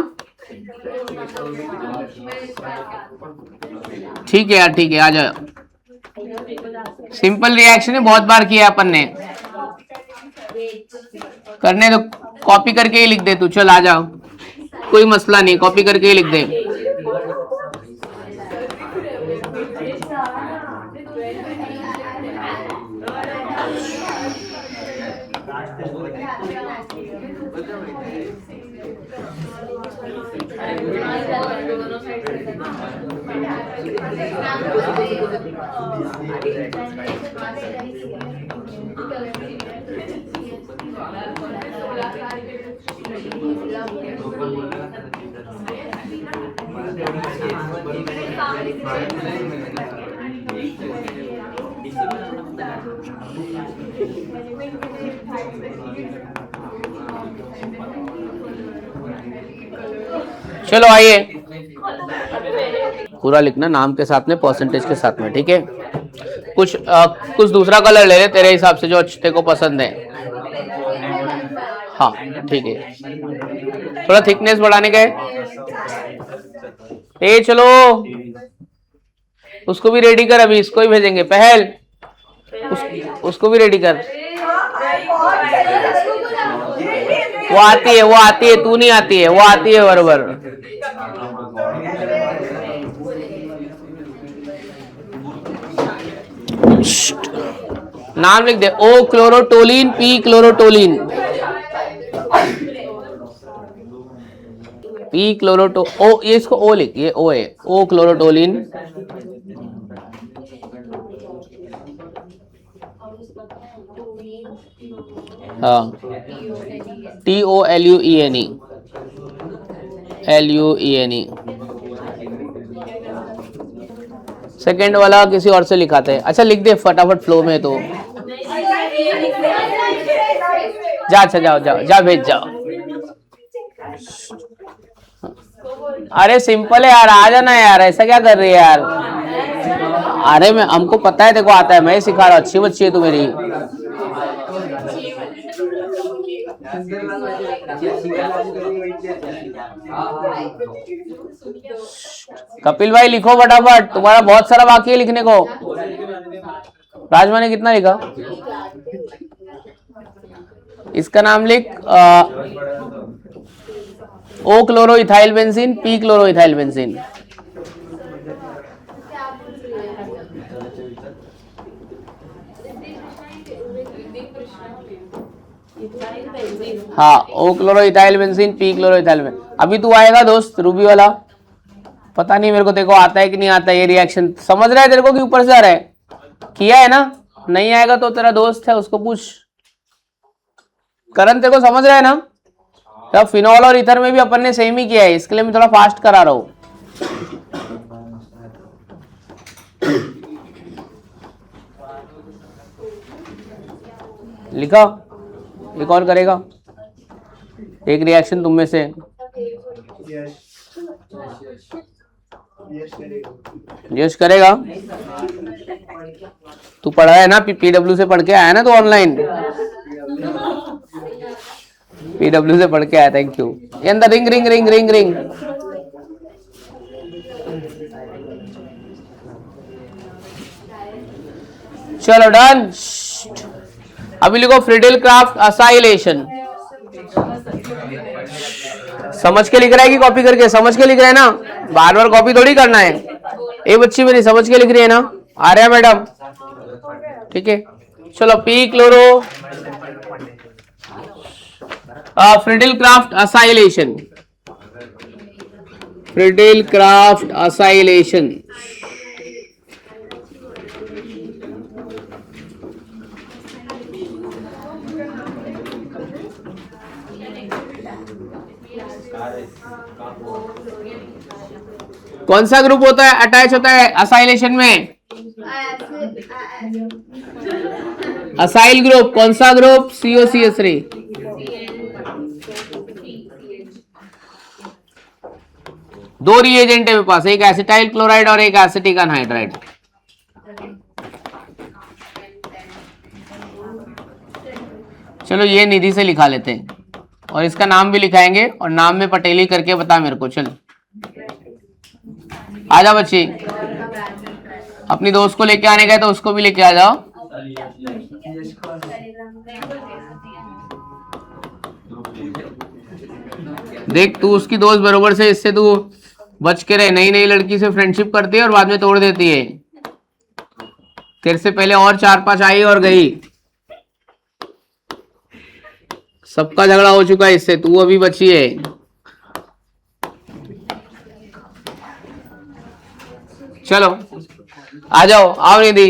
[SPEAKER 1] ठीक है यार, ठीक है, आजा। सिंपल रिएक्शन है, बहुत बार किया अपन ने, करने तो कॉपी करके ही लिख दे तू, चल आ जाओ, कोई मसला नहीं, कॉपी करके ही लिख दे। चलो आइए, पूरा लिखना नाम के साथ में, परसेंटेज के साथ में, ठीक है। कुछ दूसरा कलर ले ले तेरे हिसाब से, जो तेरे को पसंद है। हाँ ठीक है, थोड़ा थिकनेस बढ़ाने का है। ए चलो, उसको भी रेडी कर, अभी इसको ही भेजेंगे। पहल उसको भी रेडी कर। वो आती है, तू नहीं आती है, वो आती है बरोबर। नाम लिख दे, ओ क्लोरोटोलिन, पी क्लोरोटोलिन, पी क्लोरोटो ओ, ये इसको ओ लिख, ये ओ है, ओ क्लोरोटोलिन, हाँ, TOLUENE, LUENE। सेकेंड वाला किसी और से लिखाते हैं। अच्छा लिख दे फटाफट फ्लो में, तो जा, अच्छा जाओ जाओ जा, भेज जाओ। अरे सिंपल है यार, आ जाना यार, ऐसा क्या कर रही है यार। अरे मैं, हमको पता है देखो आता है, मैं सिखा रहा हूँ, अच्छी बच्ची है तू मेरी। कपिल भाई लिखो फटाफट, तुम्हारा बहुत सारा बाकी है लिखने को। राजमा ने कितना लिखा? इसका नाम लिख, o chloro ethyl benzene, p chloro ethyl benzene. हाँ, o chloro ethyl benzene, p chloro ethyl benzene. अभी तू आएगा दोस्त रूबी वाला, पता नहीं मेरे को देखो आता है कि नहीं आता है ये रिएक्शन। समझ रहा है तेरे को कि ऊपर से आ रहा है? किया है ना? नहीं आएगा तो तेरा दोस्त है उसको पूछ। करण तेरे को समझ रहा है ना? तो फिनॉल और ईथर में भी अपन ने सेम ही किया है, इसके लिए मैं थोड़ा फास्ट करा रहा हूँ। लिखा? एक और करेगा एक रिएक्शन तुम में से। यश करेगा? तू पढ़ा है ना, पीडब्ल्यू से पढ़ के आया ना, तो ऑनलाइन पीडब्ल्यू से पढ़ के आया। Thank you. ये अंदर ring ring ring ring ring. चलो डन। अभी लिखो फ्रीडेल क्राफ्ट असाइलेशन। समझ के लिख रहा है कि कॉपी करके? समझ के लिख रहा है ना, बार बार कॉपी थोड़ी करना है। ये बच्ची मेरी समझ के लिख रही है ना? आ रहा है मैडम? ठीक है चलो। P chloro Friedel craft acylation, Friedel craft acylation. कौन सा ग्रुप होता है, अटैच होता है असाइलेशन में? Acyl group. कौन सा ग्रुप? COCH3। दो रिएजेंट है मेरे पास, एक एसिटाइल क्लोराइड और एक एसिटिक अनहाइड्राइड। चलो ये निधि से लिखा लेते हैं और इसका नाम भी लिखाएंगे और नाम में पटेली करके बता मेरे को। चल आजा बच्ची, अपनी दोस्त को लेके आने गए तो उसको भी लेके आ जाओ। देख तू उसकी दोस्त बरोबर से, इससे तू बच के रहे। नई नई लड़की से फ्रेंडशिप करती है और बाद में तोड़ देती है। तेरे से पहले और 4-5 आई और गई, सबका झगड़ा हो चुका है इससे, तू अभी बची है। चलो आ जाओ, आओ निधि।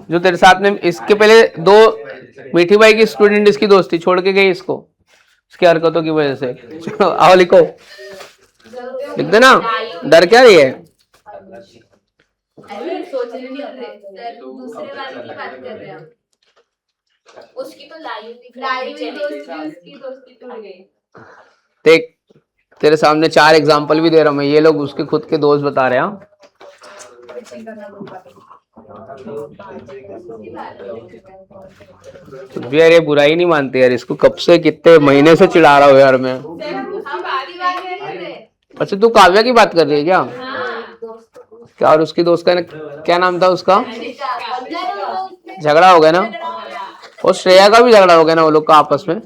[SPEAKER 1] जो तेरे साथ में इसके पहले 2 मीठी बाई की स्टूडेंट इसकी दोस्ती छोड़ के गई इसको, इसकी हरकतों की वजह से। चलो आओ लिखो, लिख देना। डर क्या रही है?
[SPEAKER 3] दूसरे वाले की बात कर रहे हैं। उसकी तो लाई हुई दोस्ती टूट गई।
[SPEAKER 1] देख तेरे सामने 4 एग्जाम्पल भी दे रहा हूं मैं, ये लोग उसके खुद के दोस्त बता रहे हैं। तो यार ये बुराई नहीं मानते यार, इसको कब से कितने महीने से चिढ़ा रहा हूँ यार मैं। अच्छा तू काव्या की बात कर रही है क्या? क्या और उसकी दोस्त का क्या नाम था उसका? झगड़ा हो गया ना, और श्रेया का भी झगड़ा हो गया ना वो लोग का आपस में।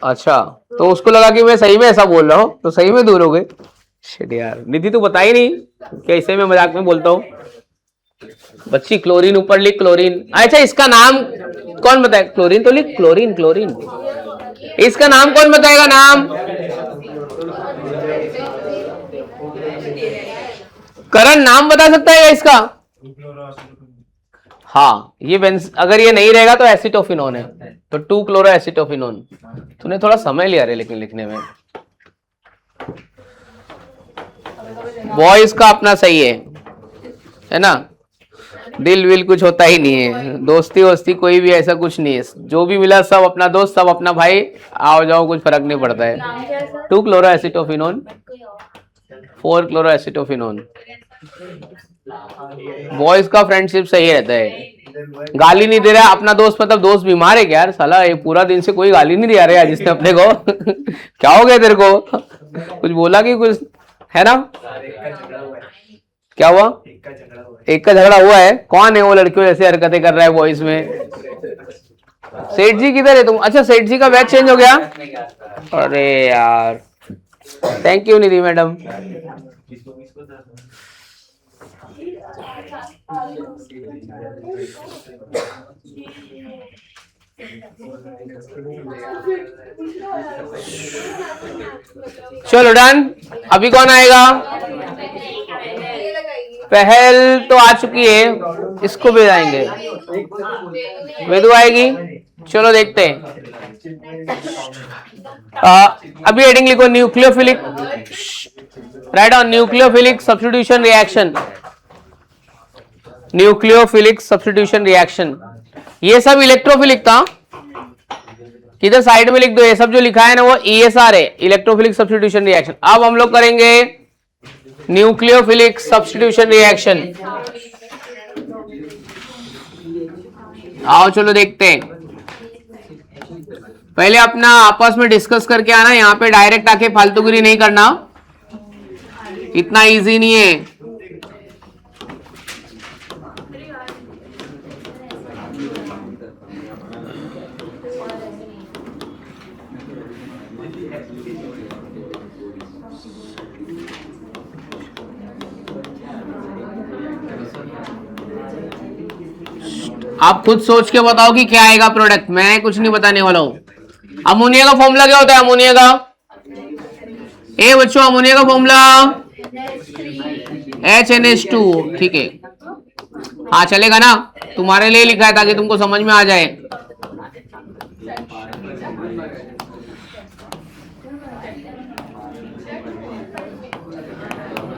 [SPEAKER 1] अच्छा तो उसको लगा कि मैं सही में ऐसा बोल रहा हूँ, तो सही में दूर हो गए। शिट यार निधि तू बता ही नहीं कि ऐसे में मजाक में बोलता हूँ। बच्ची क्लोरीन ऊपर लिख, क्लोरीन। अच्छा इसका नाम कौन बताए? क्लोरीन तो लिख, क्लोरीन क्लोरीन। इसका नाम कौन बताएगा? नाम करण नाम बता सकता है इसका? हाँ ये अगर ये नहीं रहेगा तो एसिटोफिनोन है, तो 2-क्लोरो एसिटोफिनोन। तूने थोड़ा समय लिया रे लेकिन लिखने में। बॉयज का अपना सही है ना, दिल विल कुछ होता ही नहीं है, दोस्ती वोस्ती कोई भी ऐसा कुछ नहीं है। जो भी मिला सब अपना दोस्त, सब अपना भाई, आओ जाओ कुछ फर्क नहीं पड़ता है। 2-क्लोरो एसिटोफिनोन, 4-क्लोरो एसिटोफिनोन। बॉयज का फ्रेंडशिप सही रहता है। गाली नहीं दे रहा अपना दोस्त, मतलब दोस्त बीमार है क्या यार? साला ये पूरा दिन से कोई गाली नहीं दिया रहा है जिसने अपने को। क्या हो गया तेरे को? कुछ बोला कि कुछ है ना? क्या हुआ? एक का झगड़ा हुआ है। कौन है वो लड़कियों जैसे हरकतें कर रहा है बॉयज में? सेठ जी किधर है तुम? अच्छा सेठ जी का बैच चेंज हो गया? अरे यार थैंक यू निधि मैडम। चलो डन। अभी कौन आएगा? पहल तो आ चुकी है, इसको भी आएंगे। वेदु आएगी। चलो देखते हैं। अभी हेडिंग लिखो nucleophilic, right on nucleophilic substitution reaction. Nucleophilic substitution reaction, ये सब इलेक्ट्रोफिलिक था। किधर साइड में लिख दो, ये सब जो लिखा है ना वो ESR है, इलेक्ट्रोफिलिक सब्स्टिट्यूशन रिएक्शन। अब हम लोग करेंगे न्यूक्लियोफिलिक सब्स्टिट्यूशन रिएक्शन। आओ चलो देखते हैं। पहले अपना आपस में डिस्कस करके आना, यहाँ पे डायरेक्ट आके फालतूगिरी नहीं करना, इतना इजी नहीं है। आप खुद सोच के बताओ कि क्या आएगा प्रोडक्ट, मैं कुछ नहीं बताने वाला हूं। अमोनिया का फॉर्मूला क्या होता है? अमोनिया का बच्चों अमोनिया का फॉर्मूला HNH2, ठीक है। हाँ चलेगा ना, तुम्हारे लिए लिखा है ताकि तुमको समझ में आ जाए।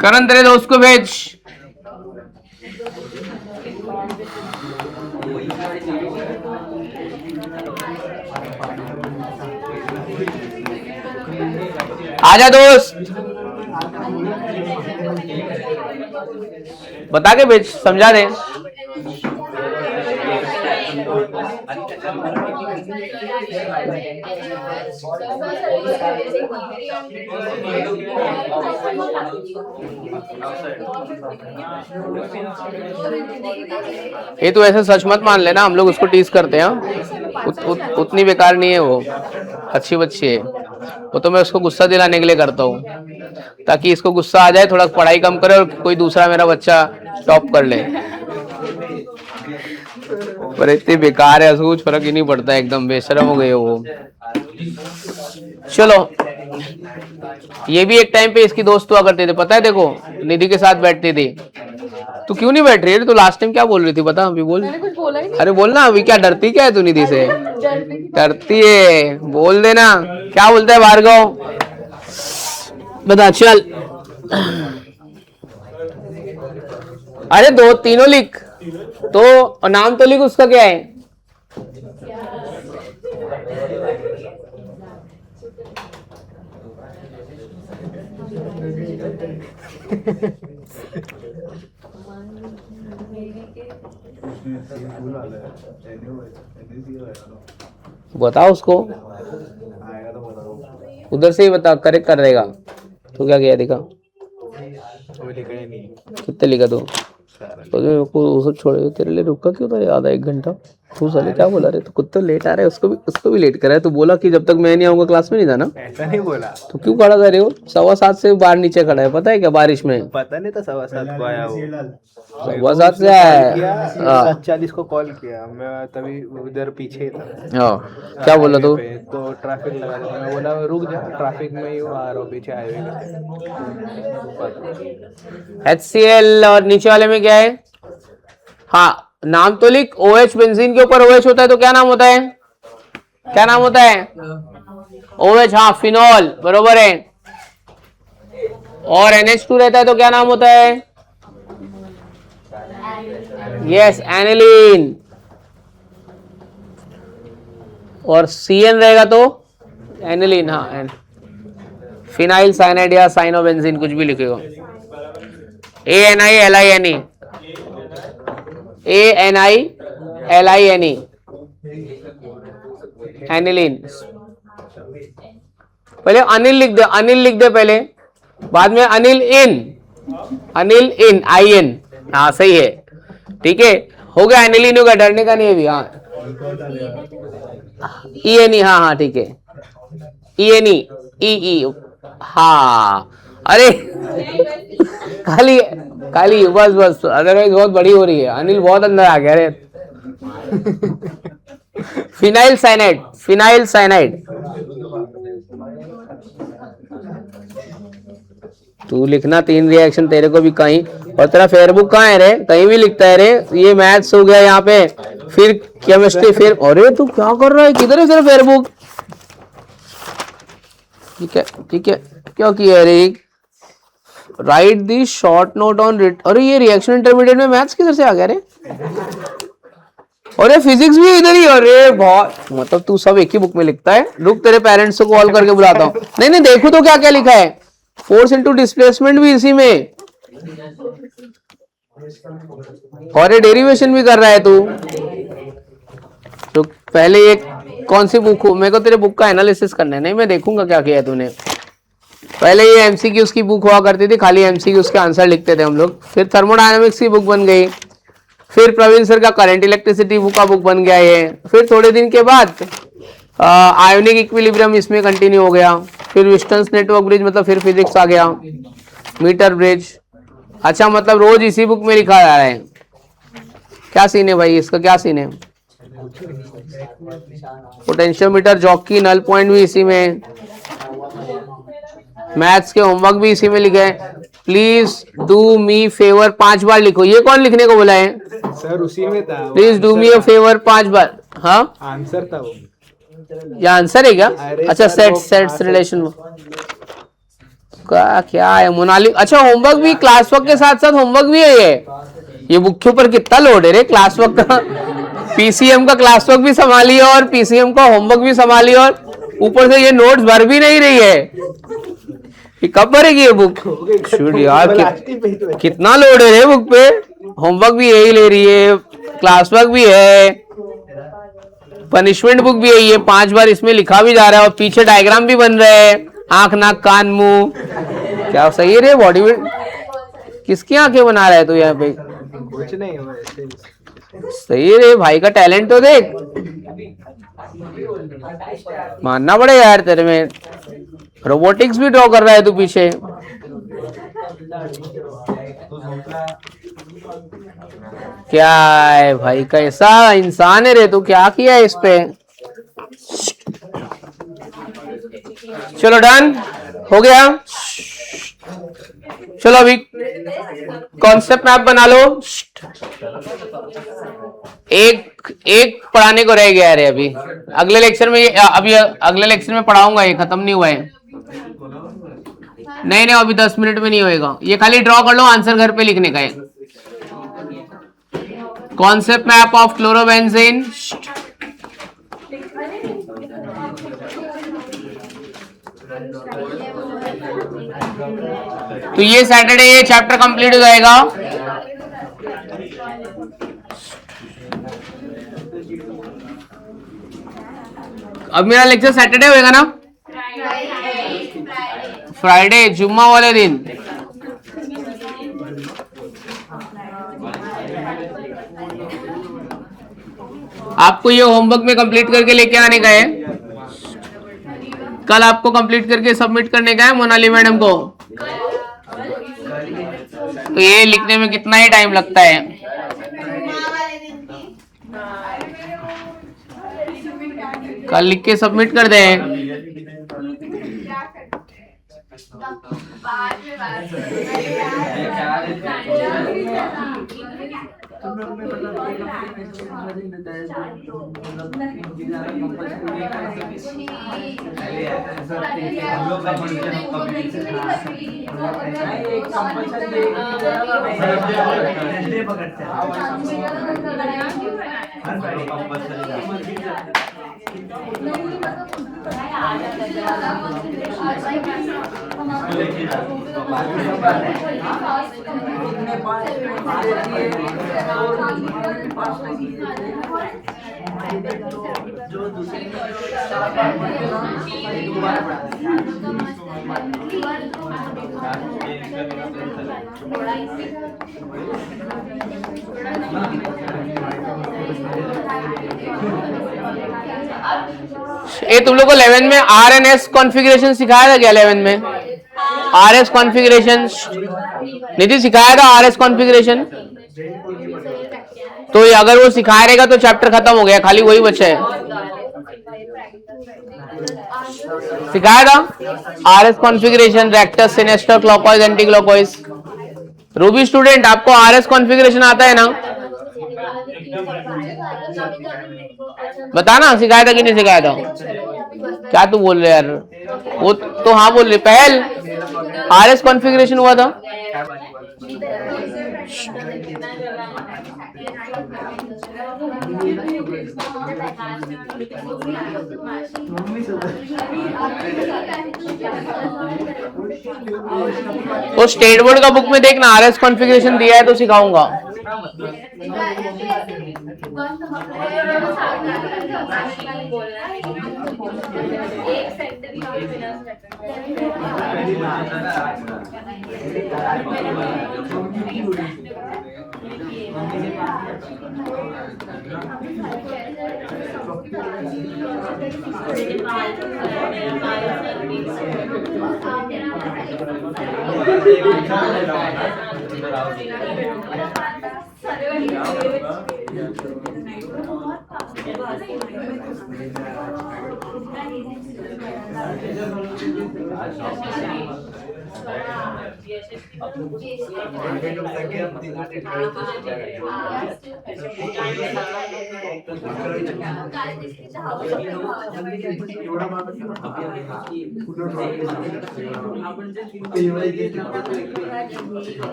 [SPEAKER 1] करण तेरे दोस्त को भेज। आजा दोस्त, बता के भेज, समझा दे। ये तो ऐसे सच मत मान लेना, हम लोग उसको टीज करते हैं। उतनी बेकार नहीं है वो, अच्छी बच्ची है वो। तो मैं उसको गुस्सा दिलाने के लिए करता हूँ, ताकि इसको गुस्सा आ जाए, थोड़ा पढ़ाई कम करे और कोई दूसरा मेरा बच्चा टॉप कर ले। पर इतनी बेकार है, कुछ फर्क ही नहीं पड़ता, एकदम बेशरम हो गए वो। चलो, ये भी एक टाइम पे इसकी दोस्त हुआ करते थे, पता है? देखो, निधि के साथ बैठती थी। तू क्यों नहीं बैठ रही है? तू लास्ट टाइम क्या बोल रही थी, बता अभी बोल।
[SPEAKER 3] मैंने कुछ बोला ही नहीं।
[SPEAKER 1] अरे बोलना, अभी क्या डरती क्या है तू निधि से? डरती है, बोल देना। क्या बोलता है भार्गव, बता चल। अरे दो तीनों लिख तो, नाम तो लिख, उसका क्या है? बताओ उसको, उधर से ही बता, करेक्ट कर देगा। तो क्या किया दिखा, कितने लिखा तू? तो सब छोड़े, तेरे लिए रुका क्यों था आधा एक घंटा? तू साले क्या बोला रे? तो कुत्ते लेट आ रहे हैं, उसको भी लेट करा है। तो बोला कि जब तक मैं नहीं आऊंगा क्लास में नहीं था ना?
[SPEAKER 2] ऐसा नहीं बोला।
[SPEAKER 1] तो क्यों खड़ा कर रहे हो? 7:15 से बाहर नीचे खड़ा है, पता है क्या? बारिश में
[SPEAKER 2] पता नहीं था 7:15 को आया वो।
[SPEAKER 1] 7:15 से आया।
[SPEAKER 2] 7:40 को कॉल किया, मैं तभी उधर पीछे था।
[SPEAKER 1] क्या बोला तू?
[SPEAKER 2] तो ट्रैफिक लगा था, मैं बोला रुक जा, ट्रैफिक में ही हूँ, आ रहा हूँ पीछे हाईवे पे।
[SPEAKER 1] HCl और नीचे वाले में क्या है? हाँ, नाम तो लिख। OH, बेंजीन के ऊपर OH होता है तो क्या नाम होता है? क्या नाम होता है? OH, हाँ, फिनॉल, बरोबर है। और NH2 रहता है तो क्या नाम होता है? Yes, aniline. और CN रहेगा तो एनिलीन, हाँ, फिनाइल साइनाइड या साइनोबेंजीन, कुछ भी लिखेगा। ANILINE, ANILINE, aniline. पहले अनिल लिख दे, अनिल लिख दे पहले, बाद में अनिल इन, अनिल इन, IN। हाँ सही है, ठीक है, हो गया। एनिलीन होगा, डरने का नहीं है भी। हाँ, ENE, हाँ हाँ ठीक है, ENE, EE, हाँ। अरे खाली खाली बस बस, अदरवाइज बहुत बड़ी हो रही है। अनिल बहुत अंदर आ गया रे। Phenyl cyanide, phenyl cyanide. तू लिखना 3 रिएक्शन तेरे को भी कहीं, और तेरा फेयरबुक कहाँ है रे? कहीं भी लिखता है रे। ये मैथ्स हो गया यहाँ पे, फिर केमिस्ट्री, फिर। अरे तू क्या कर रहा है? किधर है तेरा फेयरबुक? ठीक है ठीक है, क्या किया रे? Right the short note on writ. अरे ये रिएक्शन इंटरमीडिएट में मैथ्स किधर से आ गया रे? अरे फिजिक्स भी इधर ही। अरे बहुत, मतलब तू सब एक ही बुक में लिखता है। रुक, तेरे पेरेंट्स को कॉल करके बुलाता हूँ। नहीं नहीं, देखो तो क्या क्या लिखा है। फोर्स इनटू डिस्प्लेसमेंट भी इसी में, और ये डेरिवेशन भी कर रहा है तू। तो पहले एक कौन सी बुक हो? मेरे को तेरे बुक का एनालिसिस करना है। नहीं, मैं देखूंगा क्या किया तूने। पहले ये MCQs की बुक हुआ करती थी, खाली MCQs के आंसर लिखते थे हम लोग। फिर थर्मोडायनामिक्स की बुक बन गई, फिर प्रवीण सर का करंट इलेक्ट्रिसिटी बुक का बुक बन गया ये। फिर थोड़े दिन के बाद आयोनिक इक्विलिब्रियम इसमें कंटिन्यू हो गया। फिर विस्टन्स नेटवर्क ब्रिज, मतलब फिर फिजिक्स आ गया, मीटर ब्रिज। अच्छा, मतलब रोज इसी बुक में लिखा जा रहा है। क्या सीन है भाई इसका, क्या सीन है? पोटेंशियोमीटर, जॉकी, नल पॉइंट भी इसी में, मैथ्स के होमवर्क भी इसी में लिखे हैं। प्लीज डू मी फेवर 5 बार लिखो। ये कौन लिखने को बोला है
[SPEAKER 2] सर? उसी में था।
[SPEAKER 1] Please do me a favour 5 बार। हाँ,
[SPEAKER 2] आंसर था वो।
[SPEAKER 1] ये आंसर है क्या? अच्छा, सेट्स रिलेशन का क्या है? मोनालिक। अच्छा, होमवर्क भी, क्लास वर्क के साथ साथ होमवर्क भी है ये बुक के ऊपर कितना लोड है रे क्लास वर्क का। PCM का क्लास वर्क भी संभालिए और PCM का होमवर्क भी संभालिए और ऊपर से ये नोट्स भर भी नहीं रही है, ये कब भरेगी ये बुक? शुड यार कितना लोड है रे बुक पे, होमवर्क भी यही ले रही है, क्लास वर्क भी है, पनिशमेंट बुक भी है, ये 5 बार इसमें लिखा भी जा रहा है और पीछे डायग्राम भी बन रहे हैं, आंख नाक कान मुंह, क्या सही है रे बॉडी में? किसकी आंखें बना रहा है तू यहाँ पे?
[SPEAKER 2] कुछ नहीं है वैसे।
[SPEAKER 1] सही है रे भाई का टैलेंट तो देख, मानना पड़ेगा यार तेरे में, रोबोटिक्स भी ड्रॉ कर रहा है तू पीछे। क्या है भाई, कैसा इंसान है रे तू, क्या किया है इस पे? चलो डन हो गया, चलो अभी कॉन्सेप्ट मैप बना लो। एक पढ़ाने को रह गया रे अभी, अगले लेक्चर में अभी अगले लेक्चर में पढ़ाऊंगा, ये खत्म नहीं हुआ है। नहीं अभी 10 मिनट में नहीं होएगा, ये खाली ड्रॉ कर लो, आंसर घर पे लिखने का है। Concept map of chlorobenzene. तो ये सैटरडे ये चैप्टर कंप्लीट हो जाएगा। अब मेरा लेक्चर सैटरडे होएगा ना? फ्राइडे जुम्मा वाले दिन। आपको ये होमवर्क में कंप्लीट करके लेके आने का है, कल आपको कंप्लीट करके सबमिट करने का है मोनाली मैडम को। तो ये लिखने में कितना ही टाइम लगता है? कल लिख के सबमिट कर दें। ये तुम लोग को 11 में RNS कॉन्फ़िगरेशन सिखाया था क्या? 11 में RS कॉन्फ़िगरेशन निधि सिखाया था, RS कॉन्फ़िगरेशन। तो अगर वो सिखाया रहेगा तो चैप्टर खत्म हो गया, खाली वही बचा है। सिखाया था RS configuration, rectus, sinister, clockwise, anti clockwise. Ruby student आपको RS कॉन्फ़िगरेशन आता है ना? बताना सिखाया था कि नहीं सिखाया था? क्या तू बोल रहे यार? वो तो हाँ बोल रहे। पहल RS कॉन्फ़िगरेशन हुआ था। तो स्टेट बोर्ड का बुक में देखना RS कॉन्फ़िगरेशन दिया है तो सिखाऊंगा।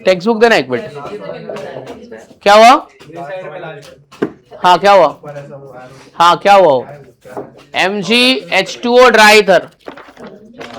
[SPEAKER 1] टेक्स्ट बुक देना एक मिनट. क्या हुआ? हाँ क्या हुआ? हाँ क्या हुआ? MgH2O dry ether